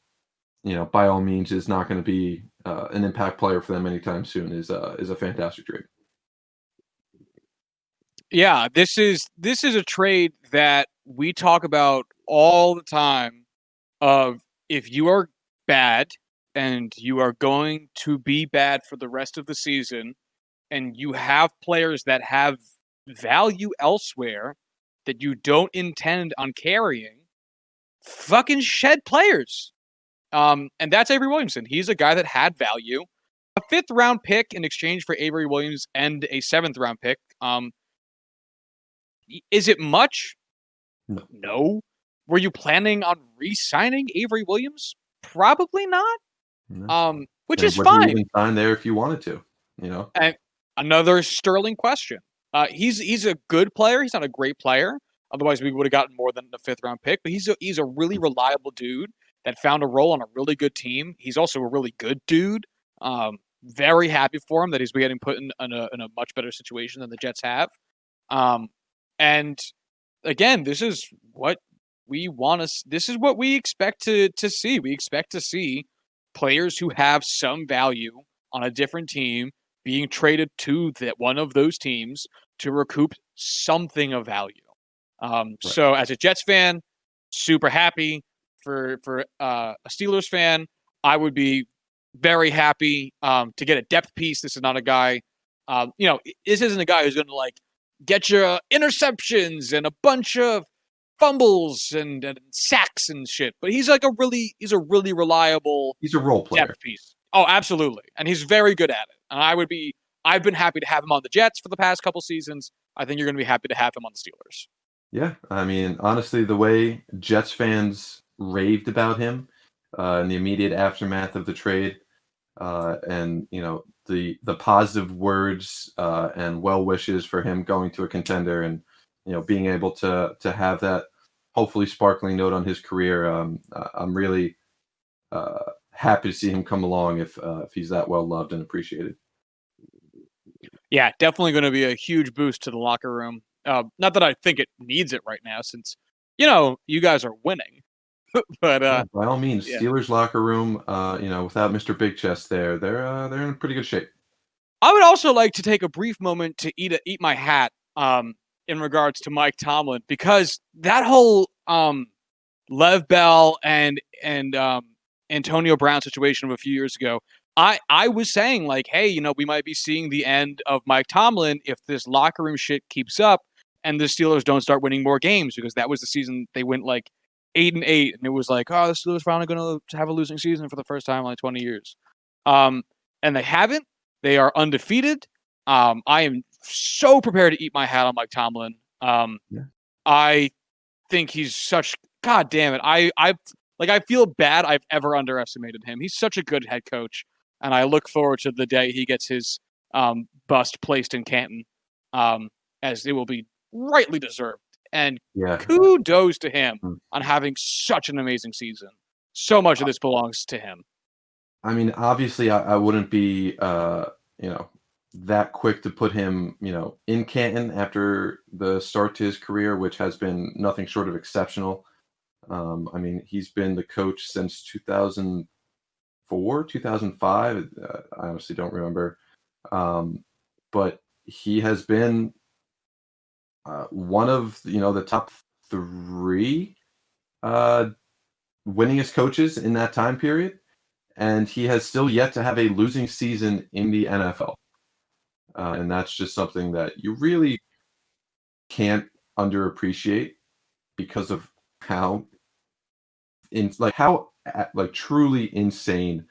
by all means is not going to be an impact player for them anytime soon is a fantastic trade. Yeah, this is a trade that we talk about all the time. Of if you are bad and you are going to be bad for the rest of the season, and you have players that have value elsewhere that you don't intend on carrying, fucking shed players. And that's Avery Williamson. He's a guy that had value. A fifth round pick in exchange for Avery Williams and a seventh round pick. Is it much? No. Were you planning on re-signing Avery Williams? Probably not. No. Which And is would you fine. even sign there if you wanted to? And another sterling question. He's a good player. He's not a great player. Otherwise, we would have gotten more than a fifth round pick. But he's a really reliable dude that found a role on a really good team. He's also a really good dude. Very happy for him that he's getting put in a much better situation than the Jets have. And again, this is what we want to. This is what we expect to see. We expect to see players who have some value on a different team being traded to one of those teams to recoup something of value. Right. So as a Jets fan, super happy. For a Steelers fan, I would be very happy to get a depth piece. This is not a guy, this isn't a guy who's going to get your interceptions and a bunch of fumbles and sacks and shit. But he's a really reliable. He's a role player. Depth piece. Oh, absolutely, and he's very good at it. And I've been happy to have him on the Jets for the past couple seasons. I think you're going to be happy to have him on the Steelers. Yeah, I mean, honestly, the way Jets fans raved about him in the immediate aftermath of the trade, and the positive words and well wishes for him going to a contender, and being able to have that hopefully sparkling note on his career. I'm really happy to see him come along if he's that well loved and appreciated. Yeah, definitely going to be a huge boost to the locker room. Not that I think it needs it right now, since you guys are winning. But by all means, yeah. Steelers locker room, without Mr. Big Chest there, they're in pretty good shape. I would also like to take a brief moment to eat my hat in regards to Mike Tomlin, because that whole Lev Bell and Antonio Brown situation of a few years ago, I was saying hey, we might be seeing the end of Mike Tomlin if this locker room shit keeps up and the Steelers don't start winning more games, because that was the season they went 8-8, and it was the Steelers finally going to have a losing season for the first time in 20 years. And they haven't. They are undefeated. I am so prepared to eat my hat on Mike Tomlin. I think he's such God damn it. I feel bad I've ever underestimated him. He's such a good head coach, and I look forward to the day he gets his bust placed in Canton, um, as it will be rightly deserved. And Yeah. kudos to him Mm. on having such an amazing season. So much of this belongs to him. I mean, obviously, I wouldn't be, you know, that quick to put him, in Canton after the start to his career, which has been nothing short of exceptional. I mean, he's been the coach since 2004, 2005. I honestly don't remember. But he has been one of, the top three uh, winningest coaches in that time period. And he has still yet to have a losing season in the NFL. And that's just something that you really can't underappreciate because of how like truly insane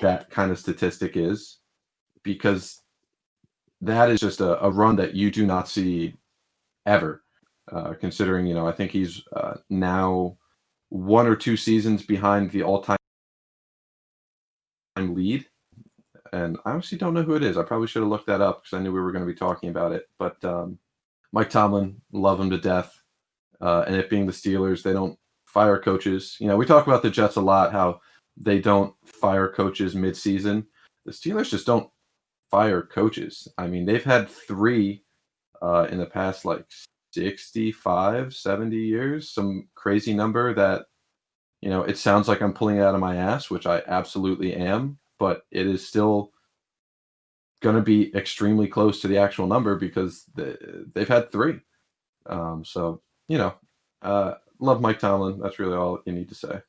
that kind of statistic is, because that is just a run that you do not see ever. Considering, I think he's now one or two seasons behind the all-time lead. And I honestly don't know who it is. I probably should have looked that up because I knew we were going to be talking about it. But Mike Tomlin, love him to death. And it being the Steelers, they don't fire coaches. We talk about the Jets a lot, how they don't fire coaches mid-season. The Steelers just don't fire coaches. I mean, they've had three in the past, like 65, 70 years, some crazy number that, it sounds like I'm pulling it out of my ass, which I absolutely am, but it is still going to be extremely close to the actual number because they've had three. So, love Mike Tomlin. That's really all you need to say.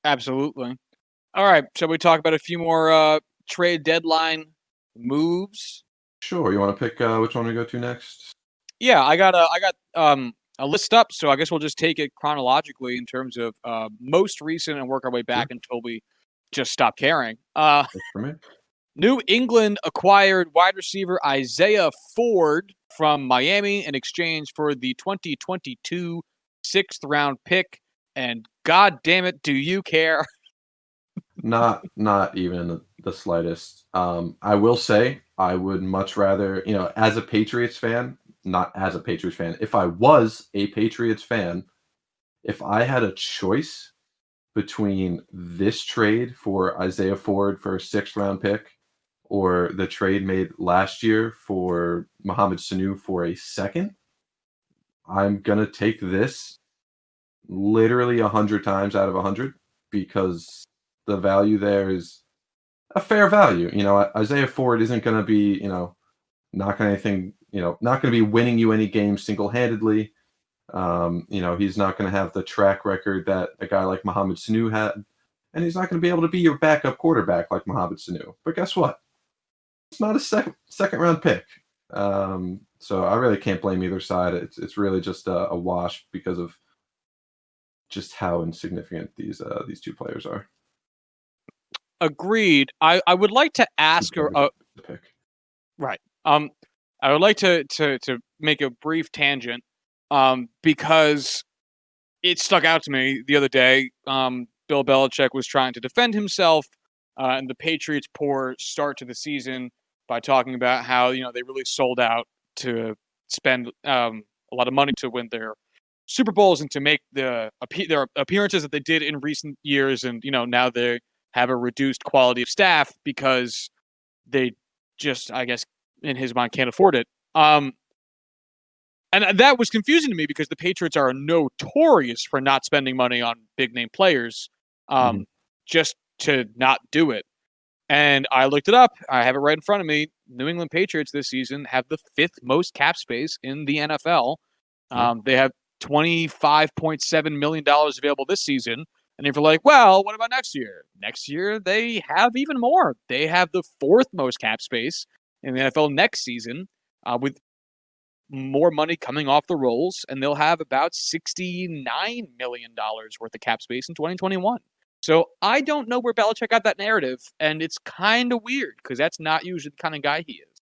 Absolutely. All right, shall we talk about a few more trade deadline moves? Sure. You want to pick which one we go to next? Yeah, I got a list up, so I guess we'll just take it chronologically in terms of most recent and work our way back Sure. until we just stop caring. Works for me. New England acquired wide receiver Isaiah Ford from Miami in exchange for the 2022 sixth round pick. And god damn it, do you care? Not even the slightest. I will say I would much rather, as a Patriots fan, not as a Patriots fan. If I was a Patriots fan, if I had a choice between this trade for Isaiah Ford for a sixth round pick or the trade made last year for Mohamed Sanu for a second, I'm gonna take this literally 100 times out of 100 because the value there is a fair value. Isaiah Ford isn't going to be, not going to anything, not going to be winning you any games single handedly. He's not going to have the track record that a guy like Mohamed Sanu had, and he's not going to be able to be your backup quarterback like Mohamed Sanu. But guess what? It's not a second round pick. So I really can't blame either side. It's really just a wash because of just how insignificant these two players are. Agreed. I would like to ask her. Pick. Right. I would like to make a brief tangent, because it stuck out to me the other day. Bill Belichick was trying to defend himself, and the Patriots' poor start to the season by talking about how they really sold out to spend a lot of money to win their Super Bowls and to make their appearances that they did in recent years, and now they have a reduced quality of staff because they just, I guess, in his mind, can't afford it. And that was confusing to me because the Patriots are notorious for not spending money on big name players, just to not do it. And I looked it up. I have it right in front of me. New England Patriots this season have the fifth most cap space in the NFL. They have $25.7 million available this season. And if you're like, well, what about next year? Next year, they have even more. They have the fourth most cap space in the NFL next season, with more money coming off the rolls, and they'll have about $69 million worth of cap space in 2021. So I don't know where Belichick got that narrative, and it's kind of weird because that's not usually the kind of guy he is.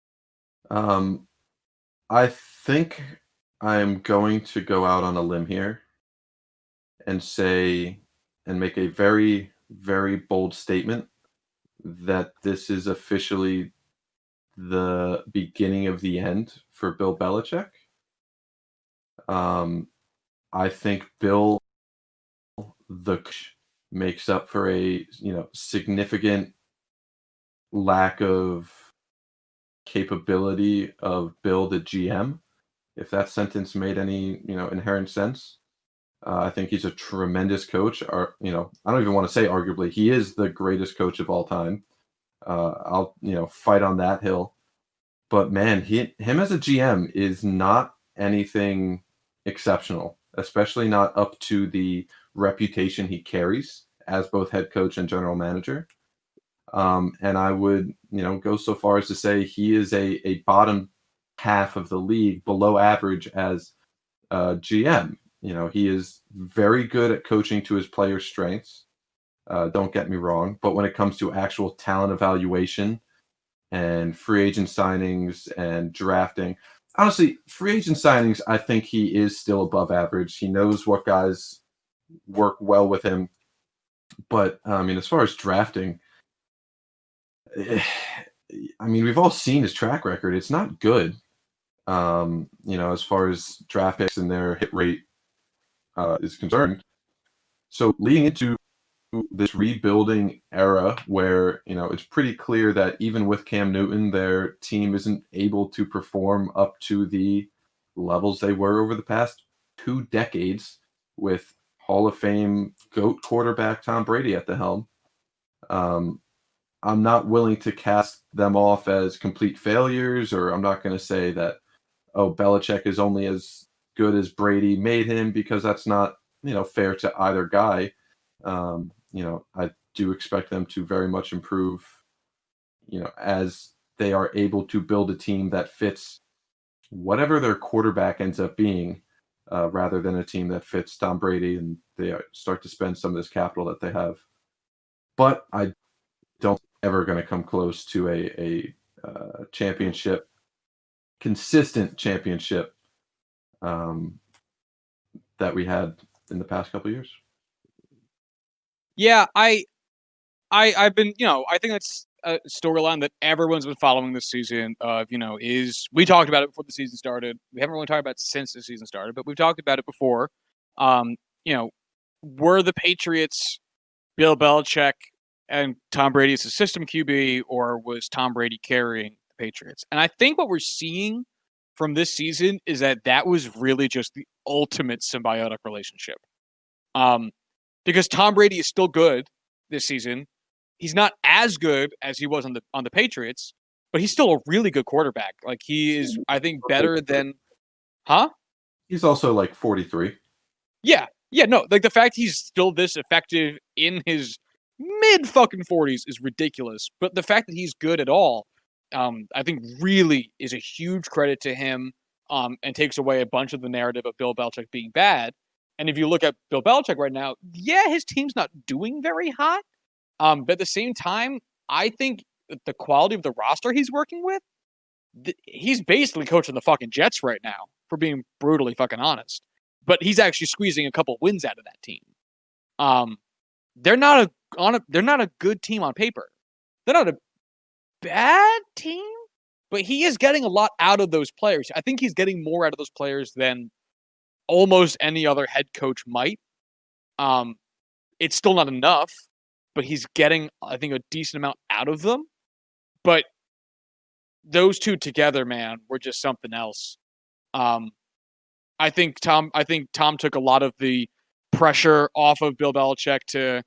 I think I'm going to go out on a limb here and make a very, very bold statement that this is officially the beginning of the end for Bill Belichick. Um, I think Bill, the coach, makes up for a significant lack of capability of Bill, the GM. If that sentence made any inherent sense, I think he's a tremendous coach. Or I don't even want to say arguably, he is the greatest coach of all time. I'll fight on that hill. But man, him as a GM is not anything exceptional, especially not up to the reputation he carries as both head coach and general manager. And I would, go so far as to say he is a bottom half of the league, below average as a GM. He is very good at coaching to his players' strengths. Don't get me wrong, but when it comes to actual talent evaluation and free agent signings and drafting, honestly, free agent signings, I think he is still above average. He knows what guys work well with him. But I mean, as far as drafting, I mean, we've all seen his track record. It's not good. As far as draft picks and their hit rate is concerned. So leading into this rebuilding era where, it's pretty clear that even with Cam Newton, their team isn't able to perform up to the levels they were over the past 2 decades with Hall of Fame GOAT quarterback Tom Brady at the helm. I'm not willing to cast them off as complete failures, or I'm not going to say that, oh, Belichick is only as good as Brady made him, because that's not, fair to either guy. I do expect them to very much improve, as they are able to build a team that fits whatever their quarterback ends up being, rather than a team that fits Tom Brady and they start to spend some of this capital that they have. But I don't ever going to come close to a championship, consistent championship, that we had in the past couple of years. Yeah, I've been, I think that's a storyline that everyone's been following this season. Is we talked about it before the season started. We haven't really talked about it since the season started, but we've talked about it before. Um, you know, were the Patriots Bill Belichick and Tom Brady as a system QB, or was Tom Brady carrying the Patriots? And I think what we're seeing from this season is that was really just the ultimate symbiotic relationship. Because Tom Brady is still good this season. He's not as good as he was on the Patriots, but he's still a really good quarterback. Like, he is, I think, better than, huh? He's also like 43. Yeah, no, like the fact he's still this effective in his mid fucking 40s is ridiculous. But the fact that he's good at all, I think really is a huge credit to him, and takes away a bunch of the narrative of Bill Belichick being bad. And if you look at Bill Belichick right now, yeah, his team's not doing very hot. But at the same time, I think the quality of the roster he's working with, he's basically coaching the fucking Jets right now, for being brutally fucking honest. But he's actually squeezing a couple wins out of that team. They're not they're not a good team on paper. They're not a bad team, but he is getting a lot out of those players. I think he's getting more out of those players than almost any other head coach might. It's still not enough, but he's getting, I think, a decent amount out of them. But those two together, man, were just something else. I think Tom took a lot of the pressure off of Bill Belichick to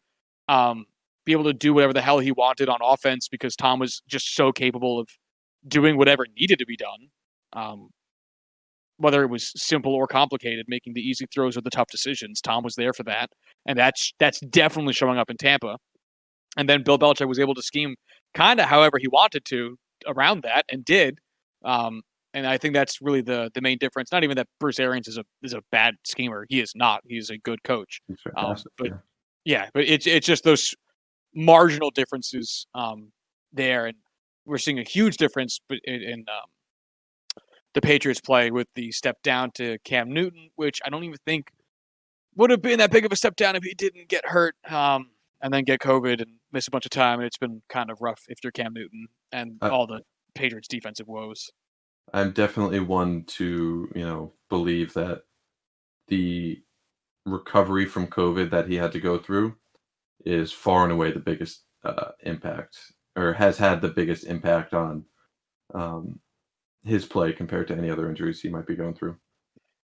be able to do whatever the hell he wanted on offense, because Tom was just so capable of doing whatever needed to be done. Whether it was simple or complicated, making the easy throws or the tough decisions, Tom was there for that. And that's definitely showing up in Tampa. And then Bill Belichick was able to scheme kind of however he wanted to around that, and did. And I think that's really the main difference. Not even that Bruce Arians is a bad schemer. He is not. He's a good coach. He's fantastic. But it's just those marginal differences there, and we're seeing a huge difference in the Patriots play with the step down to Cam Newton, which I don't even think would have been that big of a step down if he didn't get hurt and then get COVID and miss a bunch of time. And it's been kind of rough if you're Cam Newton and I, all the Patriots' defensive woes. I'm definitely one to, believe that the recovery from COVID that he had to go through is far and away the biggest impact, or has had the biggest impact on um, his play compared to any other injuries he might be going through.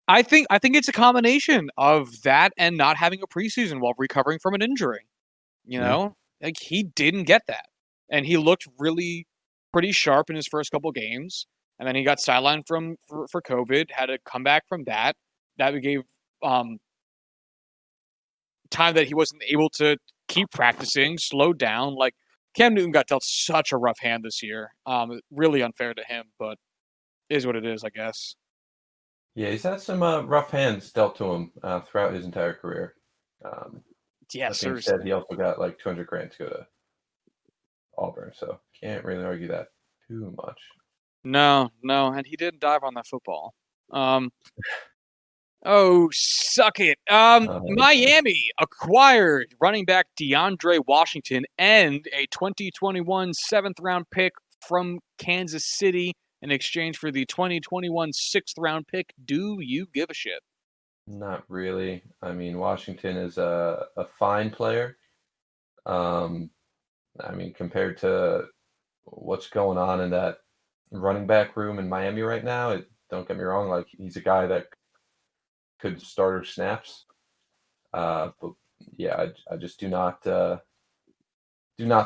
I think it's a combination of that and not having a preseason while recovering from an injury. Yeah. Like he didn't get that, and he looked really pretty sharp in his first couple games, and then he got sidelined for COVID. Had to come back from that. That gave time that he wasn't able to keep practicing, slow down. Like Cam Newton got dealt such a rough hand this year. Really unfair to him, but is what it is, I guess. Yeah, he's had some rough hands dealt to him throughout his entire career. Um, Yeah, that being said, seriously. he also got like 200 grand to go to Auburn, so can't really argue that too much. No, and he didn't dive on that football. Oh, suck it. Yeah. Miami acquired running back DeAndre Washington and a 2021 seventh round pick from Kansas City in exchange for the 2021 sixth round pick. Do you give a shit? Not really. I mean, Washington is a fine player. Um, I mean, compared to what's going on in that running back room in Miami right now, don't get me wrong, like he's a guy that could starter snaps. But yeah, I just do not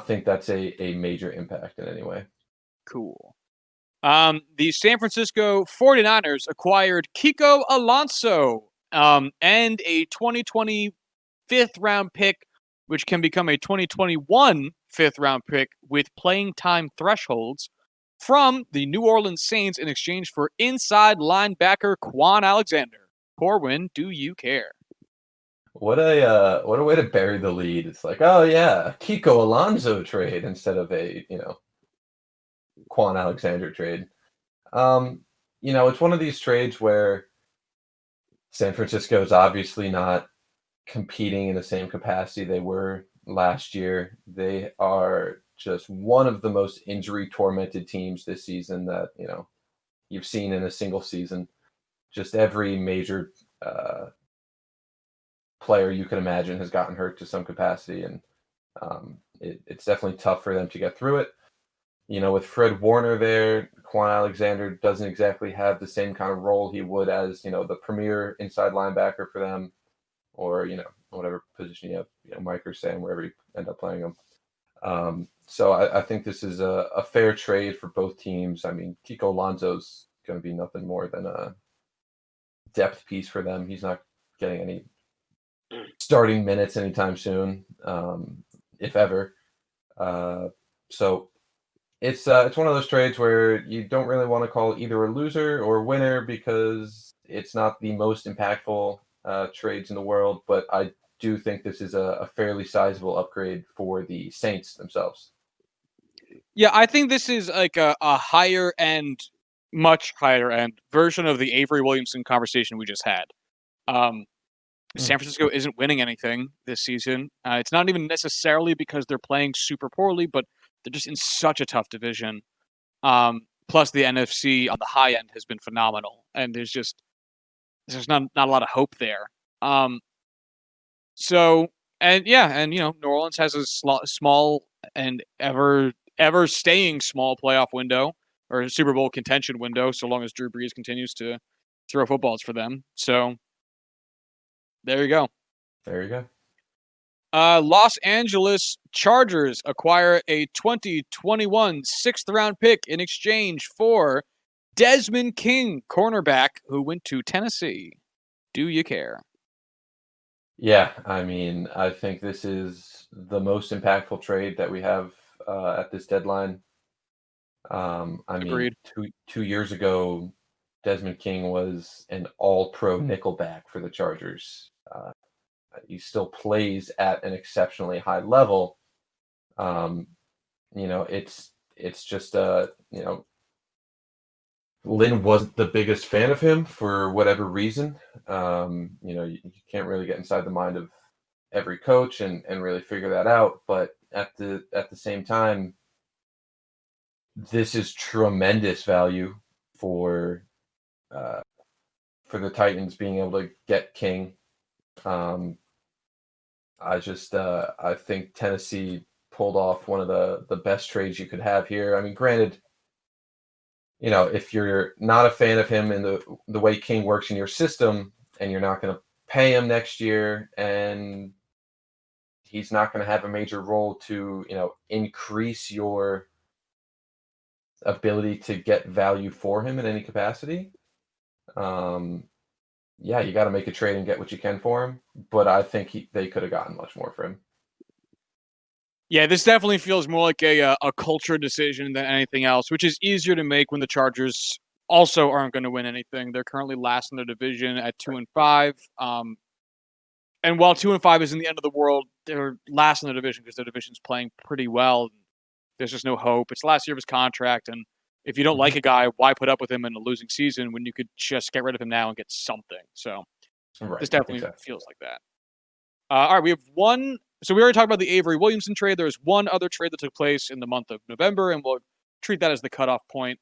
think that's a major impact in any way. Cool. The San Francisco 49ers acquired Kiko Alonso and a 2020 fifth round pick, which can become a 2021 fifth round pick with playing time thresholds from the New Orleans Saints in exchange for inside linebacker Quan Alexander. Corwin, do you care? What a way to bury the lead. It's like, oh yeah, Kiko Alonso trade instead of a Quan Alexander trade. Um, it's one of these trades where San Francisco is obviously not competing in the same capacity they were last year. They are just one of the most injury tormented teams this season that, you've seen in a single season. Just every major player you can imagine has gotten hurt to some capacity, and it's definitely tough for them to get through it. With Fred Warner there, Quan Alexander doesn't exactly have the same kind of role he would as, the premier inside linebacker for them, or, whatever position you have, Mike or Sam, wherever you end up playing them. So I think this is a fair trade for both teams. I mean, Kiko Alonso's going to be nothing more than a depth piece for them. He's not getting any starting minutes anytime soon, if ever. So it's one of those trades where you don't really want to call either a loser or a winner because it's not the most impactful trades in the world. But I do think this is a fairly sizable upgrade for the Saints themselves. Yeah, I think this is like a higher end, much higher end version of the Avery Williamson conversation we just had. San Francisco isn't winning anything this season. It's not even necessarily because they're playing super poorly, but they're just in such a tough division. Plus, the NFC on the high end has been phenomenal, and there's not a lot of hope there. So, and yeah, and New Orleans has a small and ever staying small playoff window or a Super Bowl contention window, so long as Drew Brees continues to throw footballs for them. So there you go. There you go. Los Angeles Chargers acquire a 2021 sixth round pick in exchange for Desmond King, cornerback, who went to Tennessee. Do you care? Yeah, I mean, I think this is the most impactful trade that we have at this deadline. I mean, Agreed. two years ago, Desmond King was an all-pro nickelback for the Chargers. He still plays at an exceptionally high level. It's just Lynn wasn't the biggest fan of him for whatever reason. You can't really get inside the mind of every coach and really figure that out. But at the same time, this is tremendous value for uh, for the Titans being able to get King. Um, I think Tennessee pulled off one of the best trades you could have here. I mean, granted, if you're not a fan of him and the way King works in your system, and you're not going to pay him next year, and he's not going to have a major role to increase your ability to get value for him in any capacity. Yeah, you got to make a trade and get what you can for him. But I think they could have gotten much more for him. Yeah, this definitely feels more like a culture decision than anything else, which is easier to make when the Chargers also aren't going to win anything. They're currently last in their division at 2-5. And while 2-5 isn't the end of the world, they're last in the division because their division's playing pretty well. There's just no hope. It's the last year of his contract, and if you don't like a guy, why put up with him in a losing season when you could just get rid of him now and get something? So this definitely feels like that. All right, we have one. So we already talked about the Avery Williamson trade. There's one other trade that took place in the month of November, and we'll treat that as the cutoff point.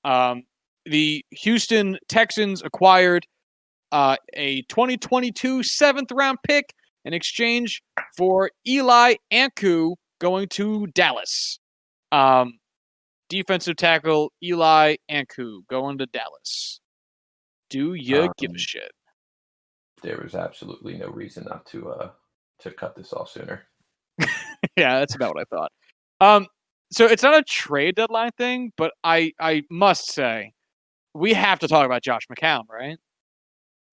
The Houston Texans acquired a 2022 seventh-round pick in exchange for Eli Ankou going to Dallas. Defensive tackle Eli Ankou going to Dallas. Do you give a shit? There was absolutely no reason not to cut this off sooner. Yeah, that's about what I thought. So it's not a trade deadline thing, but I must say, we have to talk about Josh McCown, right?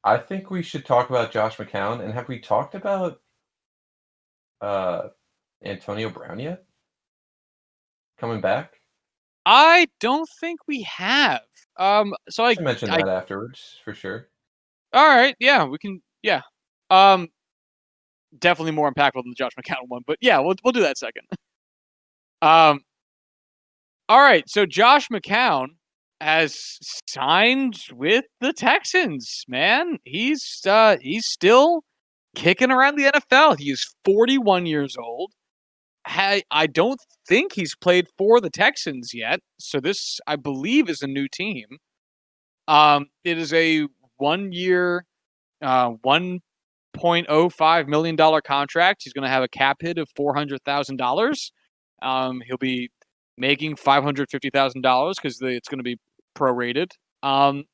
I think we should talk about Josh McCown. And have we talked about Antonio Brown yet? Coming back? I don't think we have. So I mention that afterwards for sure. All right, yeah, we can. Yeah, definitely more impactful than the Josh McCown one, but yeah, we'll do that second. All right, so Josh McCown has signed with the Texans. Man, he's still kicking around the NFL. He's 41 years old. I don't think he's played for the Texans yet, so this, I believe, is a new team. It is a 1-year, $1.05 million contract. He's going to have a cap hit of $400,000. He'll be making $550,000 because it's going to be prorated. And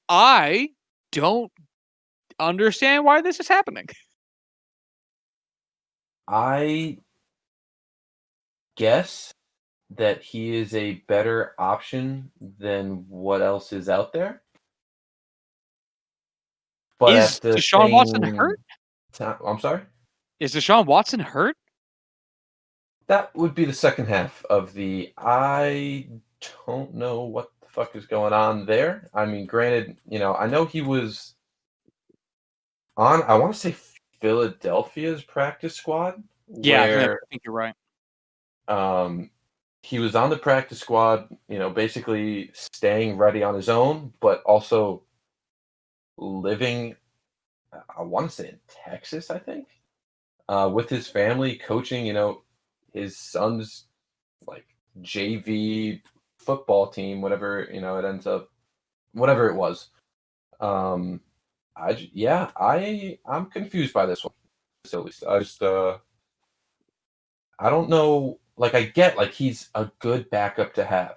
I don't understand why this is happening. I guess that he is a better option than what else is out there. But is Deshaun Watson hurt? I'm sorry? Is Deshaun Watson hurt? That would be the second half of I don't know what the fuck is going on there. I mean, granted, I know he was on, I want to say Philadelphia's practice squad. Yeah, I think you're right. He was on the practice squad, basically staying ready on his own, but also living, I want to say in Texas, I think, with his family, coaching, his son's like JV football team, whatever, it ends up, whatever it was. I'm confused by this one. At least I don't know. Like, I get, like, he's a good backup to have,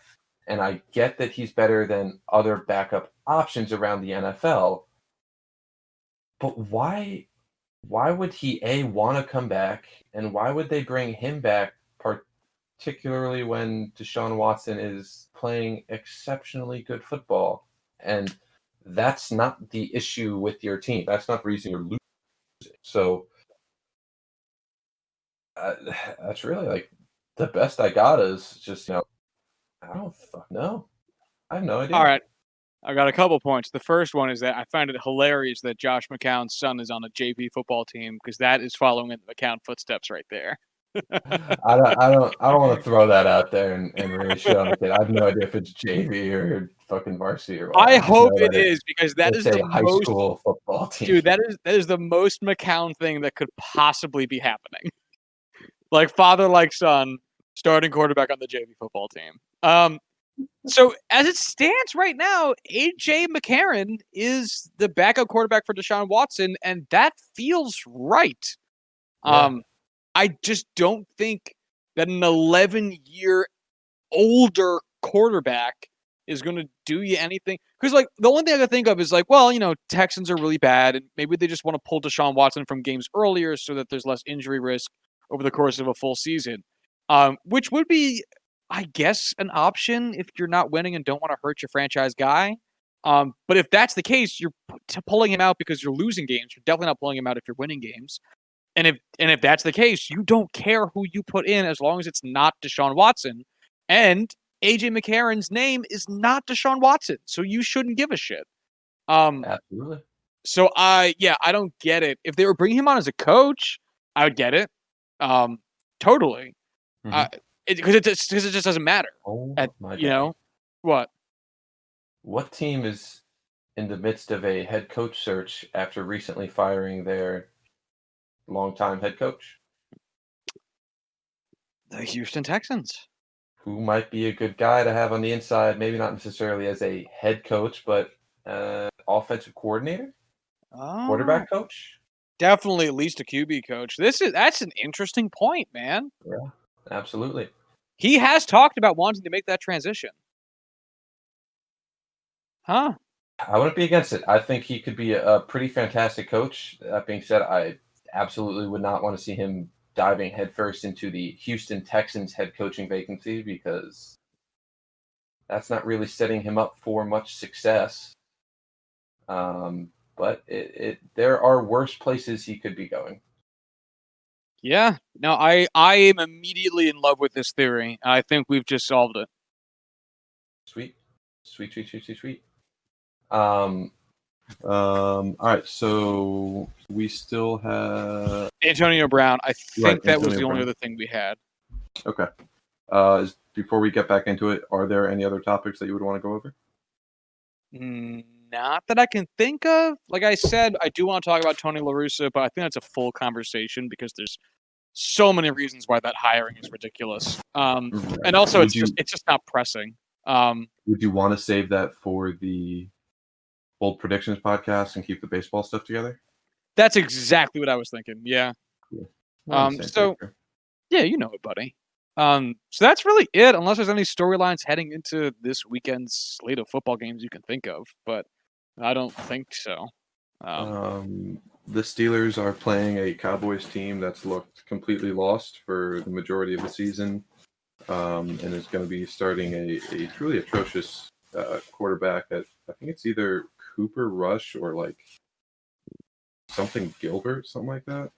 and I get that he's better than other backup options around the NFL. But why would he want to come back, and why would they bring him back, particularly when Deshaun Watson is playing exceptionally good football? And that's not the issue with your team. That's not the reason you're losing. So that's really like the best I got is just, I don't know. I have no idea. All right. I got a couple points. The first one is that I find it hilarious that Josh McCown's son is on a JV football team because that is following in the McCown footsteps right there. I don't want to throw that out there and really shit on the kid. I have no idea if it's JV or fucking varsity or what. I I just hope know it that is because that it's is the a high most, school football team. dude. That is the most McCown thing that could possibly be happening. Like father, like son, starting quarterback on the JV football team. So as it stands right now, AJ McCarron is the backup quarterback for Deshaun Watson, and that feels right. Yeah. I just don't think that an 11-year older quarterback is going to do you anything. Because, like, the only thing I can think of is, like, well, Texans are really bad, and maybe they just want to pull Deshaun Watson from games earlier so that there's less injury risk over the course of a full season, which would be, I guess, an option if you're not winning and don't want to hurt your franchise guy. But if that's the case, you're pulling him out because you're losing games. You're definitely not pulling him out if you're winning games. And if that's the case, you don't care who you put in as long as it's not Deshaun Watson. And AJ McCarron's name is not Deshaun Watson, so you shouldn't give a shit. Absolutely. So I don't get it. If they were bringing him on as a coach, I would get it. Totally. Mm-hmm. Because it just doesn't matter. Oh At my God. what? What team is in the midst of a head coach search after recently firing their longtime head coach? The Houston Texans. Who might be a good guy to have on the inside, maybe not necessarily as a head coach, but offensive coordinator, Oh, quarterback coach. definitely at least a QB coach. That's an interesting point, man. Yeah, absolutely. He has talked about wanting to make that transition. Huh? I wouldn't be against it. I think he could be a pretty fantastic coach. That being said, I absolutely would not want to see him diving headfirst into the Houston Texans head coaching vacancy because that's not really setting him up for much success. But there are worse places he could be going. Yeah. No, I am immediately in love with this theory. I think we've just solved it. Sweet, sweet, sweet, sweet, sweet, sweet. All right, so we still have Antonio Brown. I right think that was Antonio the only Brown. other thing we had. Okay. Before we get back into it, are there any other topics that you would want to go over? Not that I can think of. Like I said, I do want to talk about Tony La Russa, but I think that's a full conversation because there's so many reasons why that hiring is ridiculous. And Right. also Would it's just not pressing. you want to save that for the bold predictions podcast and keep the baseball stuff together? That's exactly what I was thinking. Yeah. Yeah. We're on the same page So here. yeah, you know it, buddy. So that's really it, unless there's any storylines heading into this weekend's slate of football games you can think of, but I don't think so. The Steelers are playing a Cowboys team that's looked completely lost for the majority of the season, and is going to be starting a truly atrocious quarterback. I think it's either Cooper Rush or like something Gilbert, something like that.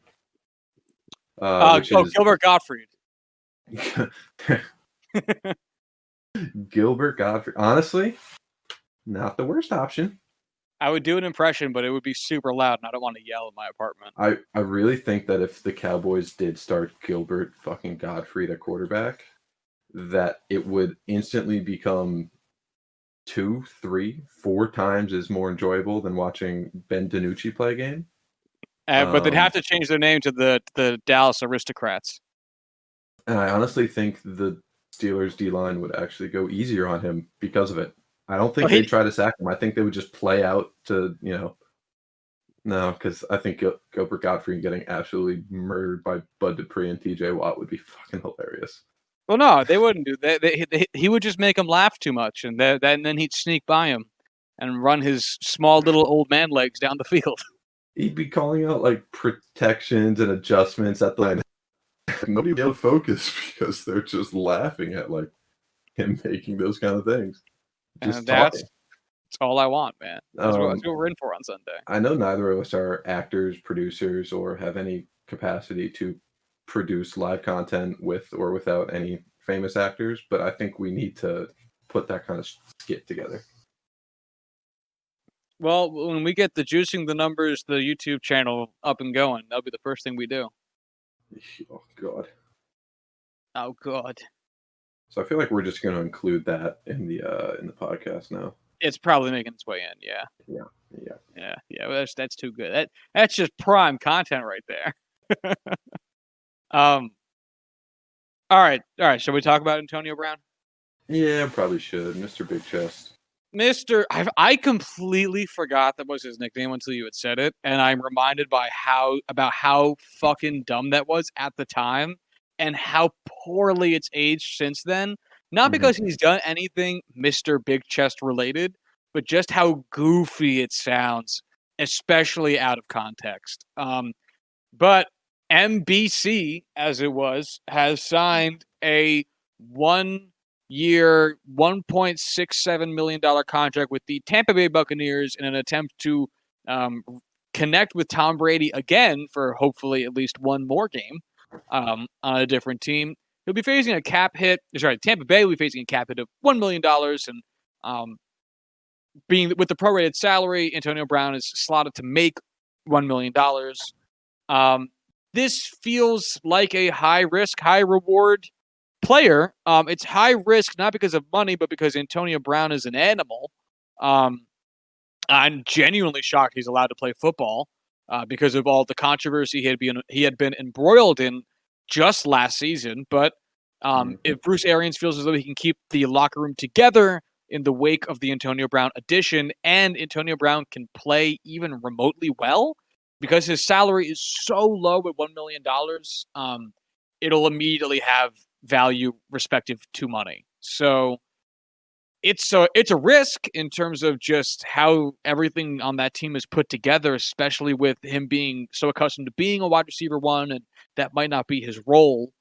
Which is Gilbert Gottfried. Gilbert Godfrey. Honestly, not the worst option. I would do an impression, but it would be super loud, and I don't want to yell in my apartment. I really think that if the Cowboys did start Gilbert fucking Gottfried at quarterback, that it would instantly become 2, 3, 4 times as more enjoyable than watching Ben DiNucci play a game. But they'd have to change their name to the Dallas Aristocrats. And I honestly think the Steelers D line would actually go easier on him because of it. I don't think they'd try to sack him. I think they would just play out to, no, because I think Gilbert Gottfried getting absolutely murdered by Bud Dupree and TJ Watt would be fucking hilarious. Well, no, they wouldn't do that. He would just make them laugh too much, and then he'd sneak by him and run his small little old man legs down the field. He'd be calling out like protections and adjustments at the line. Nobody would be able to focus because they're just laughing at like him making those kind of things. Just And talking. that's all I want, man. That's what we're in for on Sunday. I know neither of us are actors, producers, or have any capacity to produce live content with or without any famous actors, but I think we need to put that kind of skit together. Well, when we get the Juicing the Numbers, the YouTube channel up and going, that'll be the first thing we do. Oh, God. Oh, God. So I feel like we're just going to include that in the podcast now. It's probably making its way in. Yeah. Yeah, yeah. Yeah. Well, that's too good. That's just prime content right there. um. All right. Shall we talk about Antonio Brown? Yeah, probably should, Mr. Big Chest. I completely forgot that was his nickname until you had said it, and I'm reminded about how fucking dumb that was at the time, and how poorly it's aged since then. Not because he's done anything Mr. Big Chest related, but just how goofy it sounds, especially out of context. But MBC, as it was, has signed a 1 year, $1.67 million contract with the Tampa Bay Buccaneers in an attempt to connect with Tom Brady again for hopefully at least one more game on a different team. He'll be facing a cap hit. Sorry, Tampa Bay will be facing a cap hit of $1 million. And being with the prorated salary, Antonio Brown is slotted to make $1 million. This feels like a high risk, high reward player. It's high risk not because of money, but because Antonio Brown is an animal. I'm genuinely shocked he's allowed to play football because of all the controversy he had been embroiled in just last season. But if Bruce Arians feels as though he can keep the locker room together in the wake of the Antonio Brown addition, and Antonio Brown can play even remotely well, because his salary is so low at $1 million, it'll immediately have value respective to money. So it's a risk in terms of just how everything on that team is put together, especially with him being so accustomed to being a wide receiver one, and that might not be his role.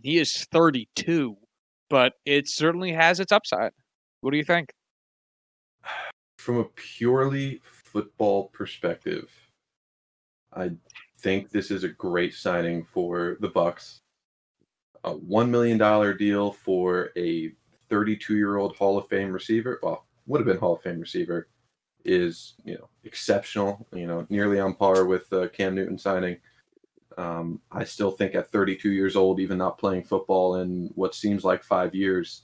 He is 32, but it certainly has its upside. What do you think? From a purely football perspective, I think this is a great signing for the Bucs. A $1 million deal for a 32-year-old Hall of Fame receiver. Well, would have been Hall of Fame receiver, is exceptional. Nearly on par with Cam Newton signing. I still think at 32 years old, even not playing football in what seems like 5 years,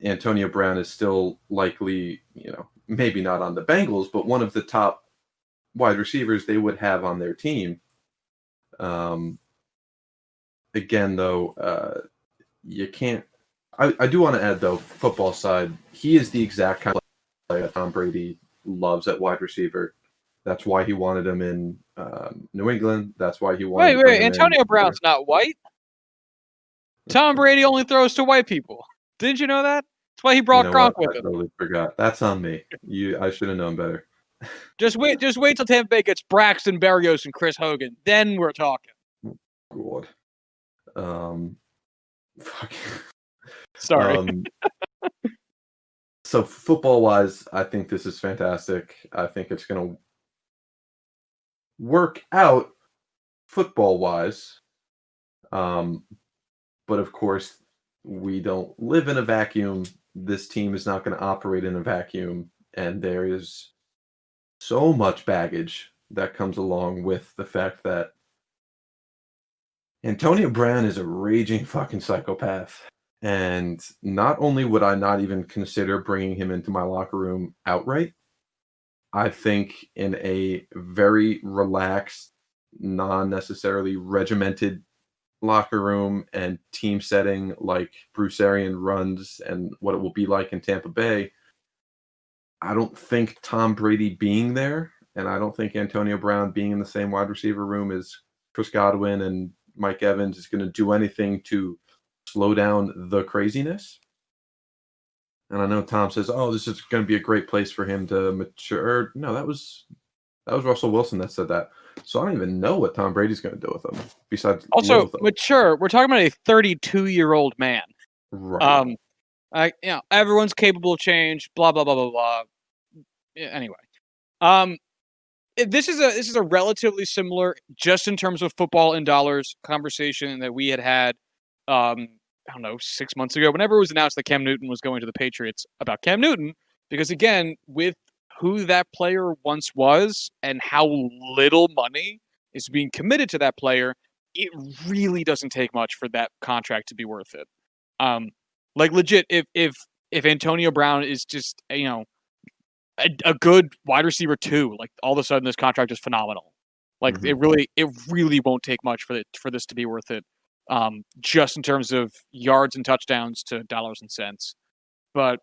Antonio Brown is still likely, maybe not on the Bengals, but one of the top wide receivers they would have on their team. Again, though, you can't. I do want to add, though, football side, he is the exact kind of player that Tom Brady loves at wide receiver. That's why he wanted him in New England. That's why he wanted. Wait! Antonio Brown's not white. Tom Brady only throws to white people. Didn't you know that? That's why he brought Gronk with him. I totally forgot. That's on me. I should have known better. Just wait till Tampa Bay gets Braxton Berrios and Chris Hogan. Then we're talking. God. Fuck. Sorry. So football-wise, I think this is fantastic. I think it's going to work out football-wise. But of course, we don't live in a vacuum. This team is not going to operate in a vacuum. And there is so much baggage that comes along with the fact that Antonio Brown is a raging fucking psychopath. And not only would I not even consider bringing him into my locker room outright, I think in a very relaxed, non-necessarily regimented locker room and team setting like Bruce Arians runs and what it will be like in Tampa Bay, I don't think Tom Brady being there, and I don't think Antonio Brown being in the same wide receiver room as Chris Godwin and Mike Evans is going to do anything to slow down the craziness. And I know Tom says, "Oh, this is going to be a great place for him to mature." No, that was Russell Wilson that said that. So I don't even know what Tom Brady's going to do with him. Besides, also mature. We're talking about a 32-year-old man. Right. Everyone's capable of change. Blah blah blah blah blah. Anyway, this is a relatively similar, just in terms of football and dollars, conversation that we had. I don't know, 6 months ago, whenever it was announced that Cam Newton was going to the Patriots, about Cam Newton, because again, with who that player once was and how little money is being committed to that player, it really doesn't take much for that contract to be worth it. Like legit, if Antonio Brown is just a good wide receiver too, like all of a sudden this contract is phenomenal. Like it really won't take much for this to be worth it. Just in terms of yards and touchdowns to dollars and cents. But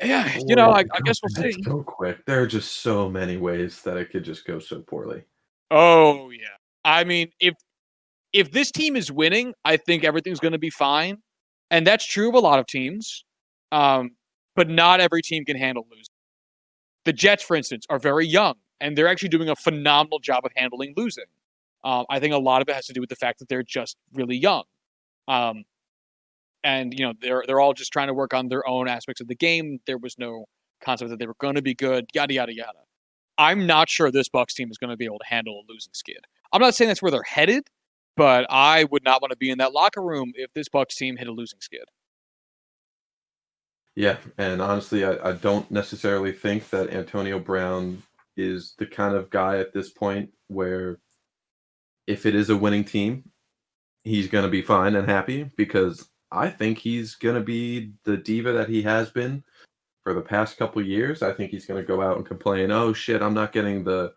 yeah, Boy, I guess we'll that's see. so quick. There are just so many ways that it could just go so poorly. Oh yeah. I mean, if this team is winning, I think everything's going to be fine, and that's true of a lot of teams. But not every team can handle losing. The Jets, for instance, are very young, and they're actually doing a phenomenal job of handling losing. I think a lot of it has to do with the fact that they're just really young, and they're all just trying to work on their own aspects of the game. There was no concept that they were going to be good. Yada yada yada. I'm not sure this Bucks team is going to be able to handle a losing skid. I'm not saying that's where they're headed, but I would not want to be in that locker room if this Bucks team hit a losing skid. Yeah, and honestly, I don't necessarily think that Antonio Brown is the kind of guy at this point where if it is a winning team, he's going to be fine and happy because I think he's going to be the diva that he has been for the past couple years. I think he's going to go out and complain, "Oh shit, I'm not getting the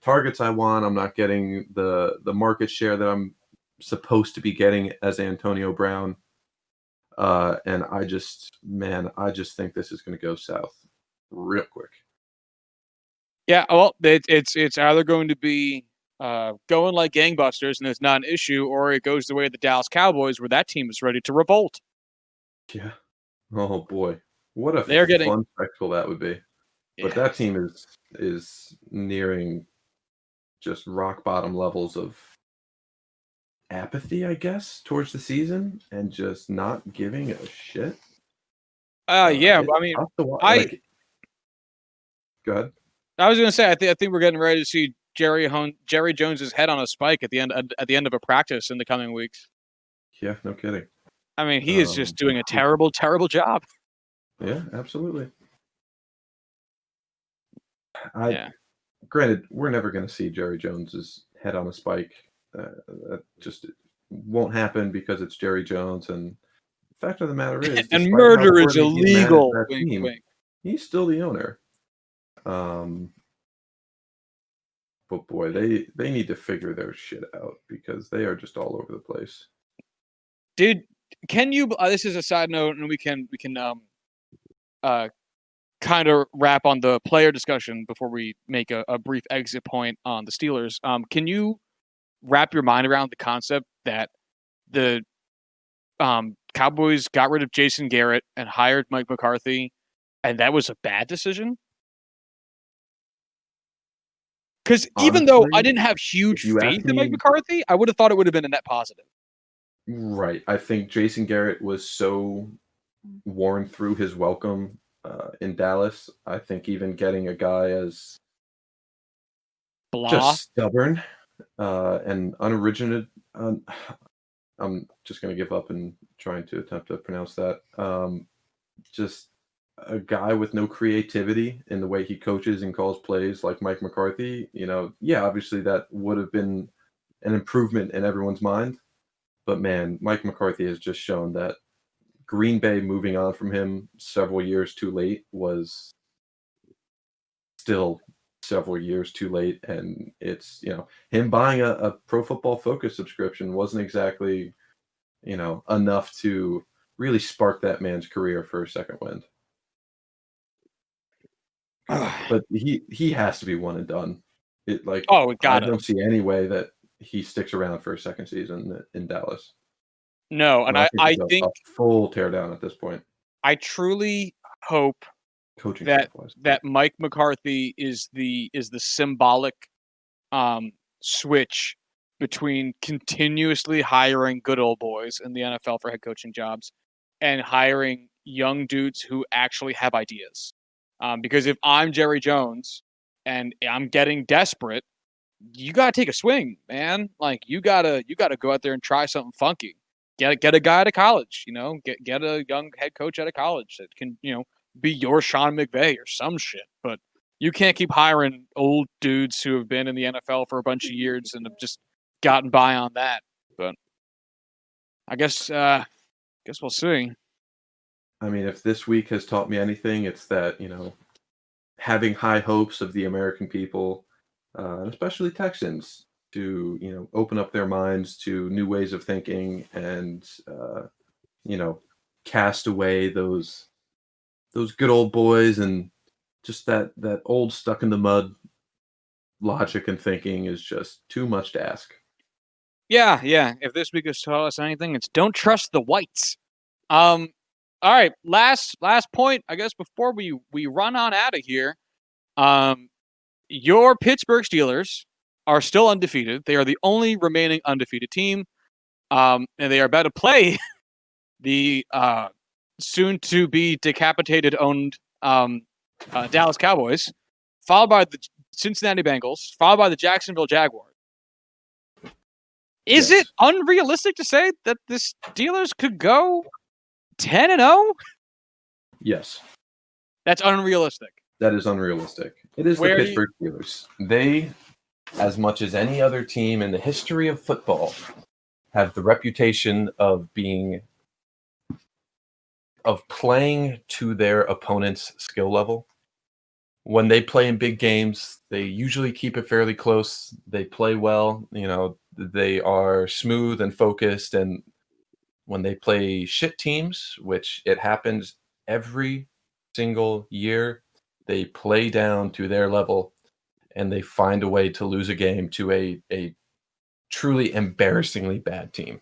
targets I want. I'm not getting the market share that I'm supposed to be getting as Antonio Brown." And I just think this is going to go south real quick. Yeah, well, it's either going to be going like gangbusters and it's not an issue, or it goes the way of the Dallas Cowboys, where that team is ready to revolt. Yeah. Oh boy, what a They're getting fun spectacle that would be. But yeah. that team is nearing just rock bottom levels of apathy, I guess, towards the season and just not giving a shit. Yeah. It's I mean, tough to watch. I Go ahead. I was going to say I think we're getting ready to see Jerry Jones's head on a spike at the end of a practice in the coming weeks. Yeah, no kidding. I mean, he is just doing a terrible, terrible job. Yeah, absolutely. Yeah. Granted, we're never going to see Jerry Jones's head on a spike. That just won't happen because it's Jerry Jones. And the fact of the matter is, And despite how murder is poorly he's managed illegal. that Wink, team, wink. he's still the owner. But boy, they need to figure their shit out because they are just all over the place. Can you? This is a side note, and we can kind of wrap on the player discussion before we make a brief exit point on the Steelers. Can you wrap your mind around the concept that the Cowboys got rid of Jason Garrett and hired Mike McCarthy, and that was a bad decision? Because even though I didn't have huge you ask faith in Mike me, McCarthy, I would have thought it would have been a net positive. right, I think Jason Garrett was so worn through his welcome in Dallas. I think even getting a guy as Blah. just stubborn and unoriginated. I'm just going to give up and trying to attempt to pronounce that. Just a guy with no creativity in the way he coaches and calls plays like Mike McCarthy. Yeah, obviously that would have been an improvement in everyone's mind. But man, Mike McCarthy has just shown that Green Bay moving on from him several years too late was still several years too late. And it's, him buying a Pro Football Focus subscription wasn't exactly, enough to really spark that man's career for a second wind. But he has to be one and done. We I gotta. don't see any way that he sticks around for a second season in Dallas. No, and I I think it's think a full teardown at this point. I truly hope Coaching that staff-wise. that Mike McCarthy is the symbolic switch between continuously hiring good old boys in the NFL for head coaching jobs and hiring young dudes who actually have ideas. Because if I'm Jerry Jones and I'm getting desperate, you gotta take a swing, man. Like you gotta go out there and try something funky. Get a guy out of college, get a young head coach out of college that can, be your Sean McVay or some shit. But you can't keep hiring old dudes who have been in the NFL for a bunch of years and have just gotten by on that. But I guess we'll see. I mean, if this week has taught me anything, it's that, having high hopes of the American people, and especially Texans, to, open up their minds to new ways of thinking and, cast away those good old boys and just that old stuck in the mud logic and thinking is just too much to ask. Yeah. If this week has taught us anything, it's don't trust the whites. All right, last point, I guess, before we run on out of here. Your Pittsburgh Steelers are still undefeated. They are the only remaining undefeated team. And they are about to play the soon to be decapitated owned Dallas Cowboys, followed by the Cincinnati Bengals, followed by the Jacksonville Jaguars. Is it unrealistic to say that the Steelers could go 10-0? Yes. That's unrealistic. That is unrealistic. It is the Pittsburgh Steelers. They, as much as any other team in the history of football, have the reputation of playing to their opponent's skill level. When they play in big games, they usually keep it fairly close. They play well. They are smooth and focused. And when they play shit teams, which it happens every single year, they play down to their level and they find a way to lose a game to a truly embarrassingly bad team.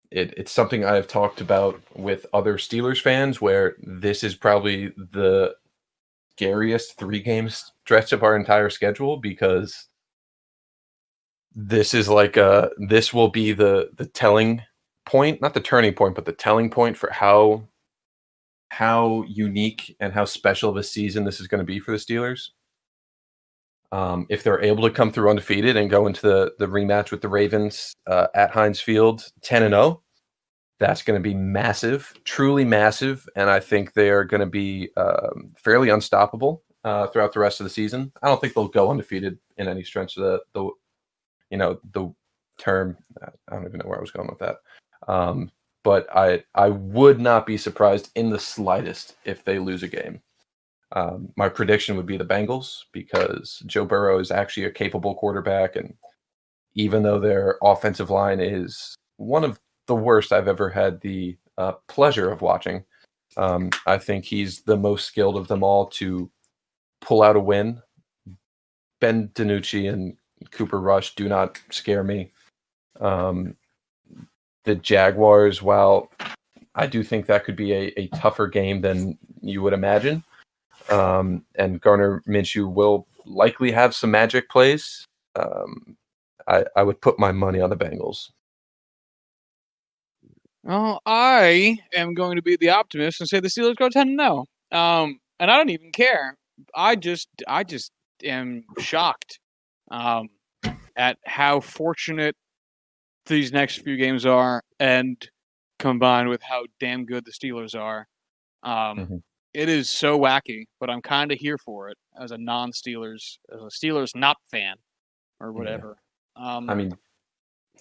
It's something I have talked about with other Steelers fans, where this is probably the scariest 3-game stretch of our entire schedule, because this is this will be the telling point, not the turning point, but the telling point for how unique and how special of a season this is going to be for the Steelers. If they're able to come through undefeated and go into the rematch with the Ravens at Heinz Field 10-0, that's going to be massive, truly massive, and I think they are going to be fairly unstoppable throughout the rest of the season. I don't think they'll go undefeated in any stretch of the term. I don't even know where I was going with that. But I would not be surprised in the slightest if they lose a game. My prediction would be the Bengals, because Joe Burrow is actually a capable quarterback, and even though their offensive line is one of the worst I've ever had the pleasure of watching, I think he's the most skilled of them all to pull out a win. Ben DiNucci and Cooper Rush do not scare me. The Jaguars, while I do think that could be a tougher game than you would imagine, and Gardner Minshew will likely have some magic plays, I would put my money on the Bengals. Well, I am going to be the optimist and say the Steelers go 10-0. And I don't even care. I just am shocked at how fortunate these next few games are, and combined with how damn good the Steelers are. It is so wacky, but I'm kind of here for it as a non-Steelers, as a Steelers not fan or whatever. Yeah. I mean,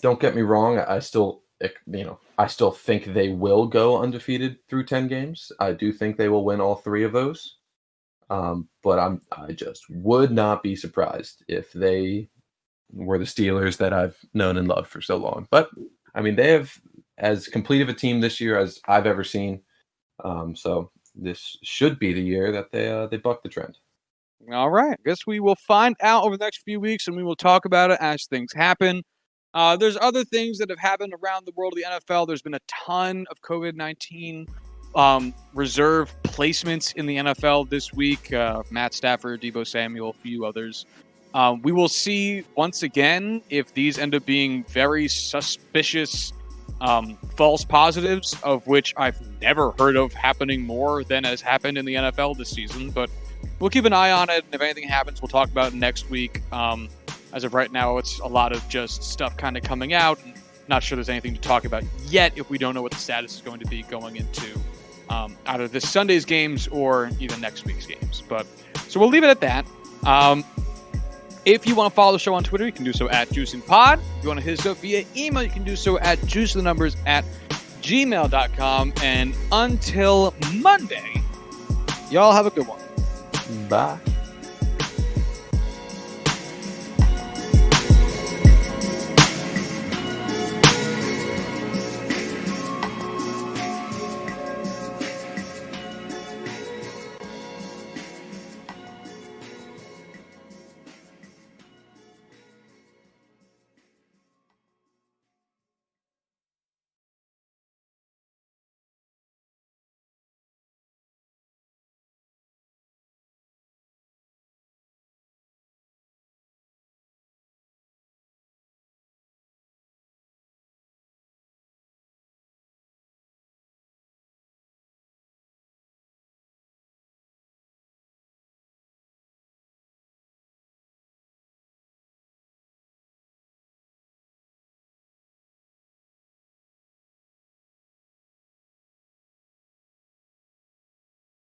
don't get me wrong. I still think they will go undefeated through 10 games. I do think they will win all 3 of those. But I just would not be surprised if they were the Steelers that I've known and loved for so long. But I mean, they have as complete of a team this year as I've ever seen. So this should be the year that they buck the trend. All right. I guess we will find out over the next few weeks, and we will talk about it as things happen. There's other things that have happened around the world of the NFL. There's been a ton of COVID-19 reserve placements in the NFL this week. Matt Stafford, Deebo Samuel, a few others. We will see once again if these end up being very suspicious false positives, of which I've never heard of happening more than has happened in the NFL this season. But we'll keep an eye on it, and if anything happens, we'll talk about it next week. As of right now, it's a lot of just stuff kind of coming out. Not sure there's anything to talk about yet if we don't know what the status is going to be going into either this Sunday's games or even next week's games. But so we'll leave it at that. If you want to follow the show on Twitter, you can do so at JuicingPod. If you want to hit us up via email, you can do so at juicethenumbers@gmail.com. And until Monday, y'all have a good one. Bye.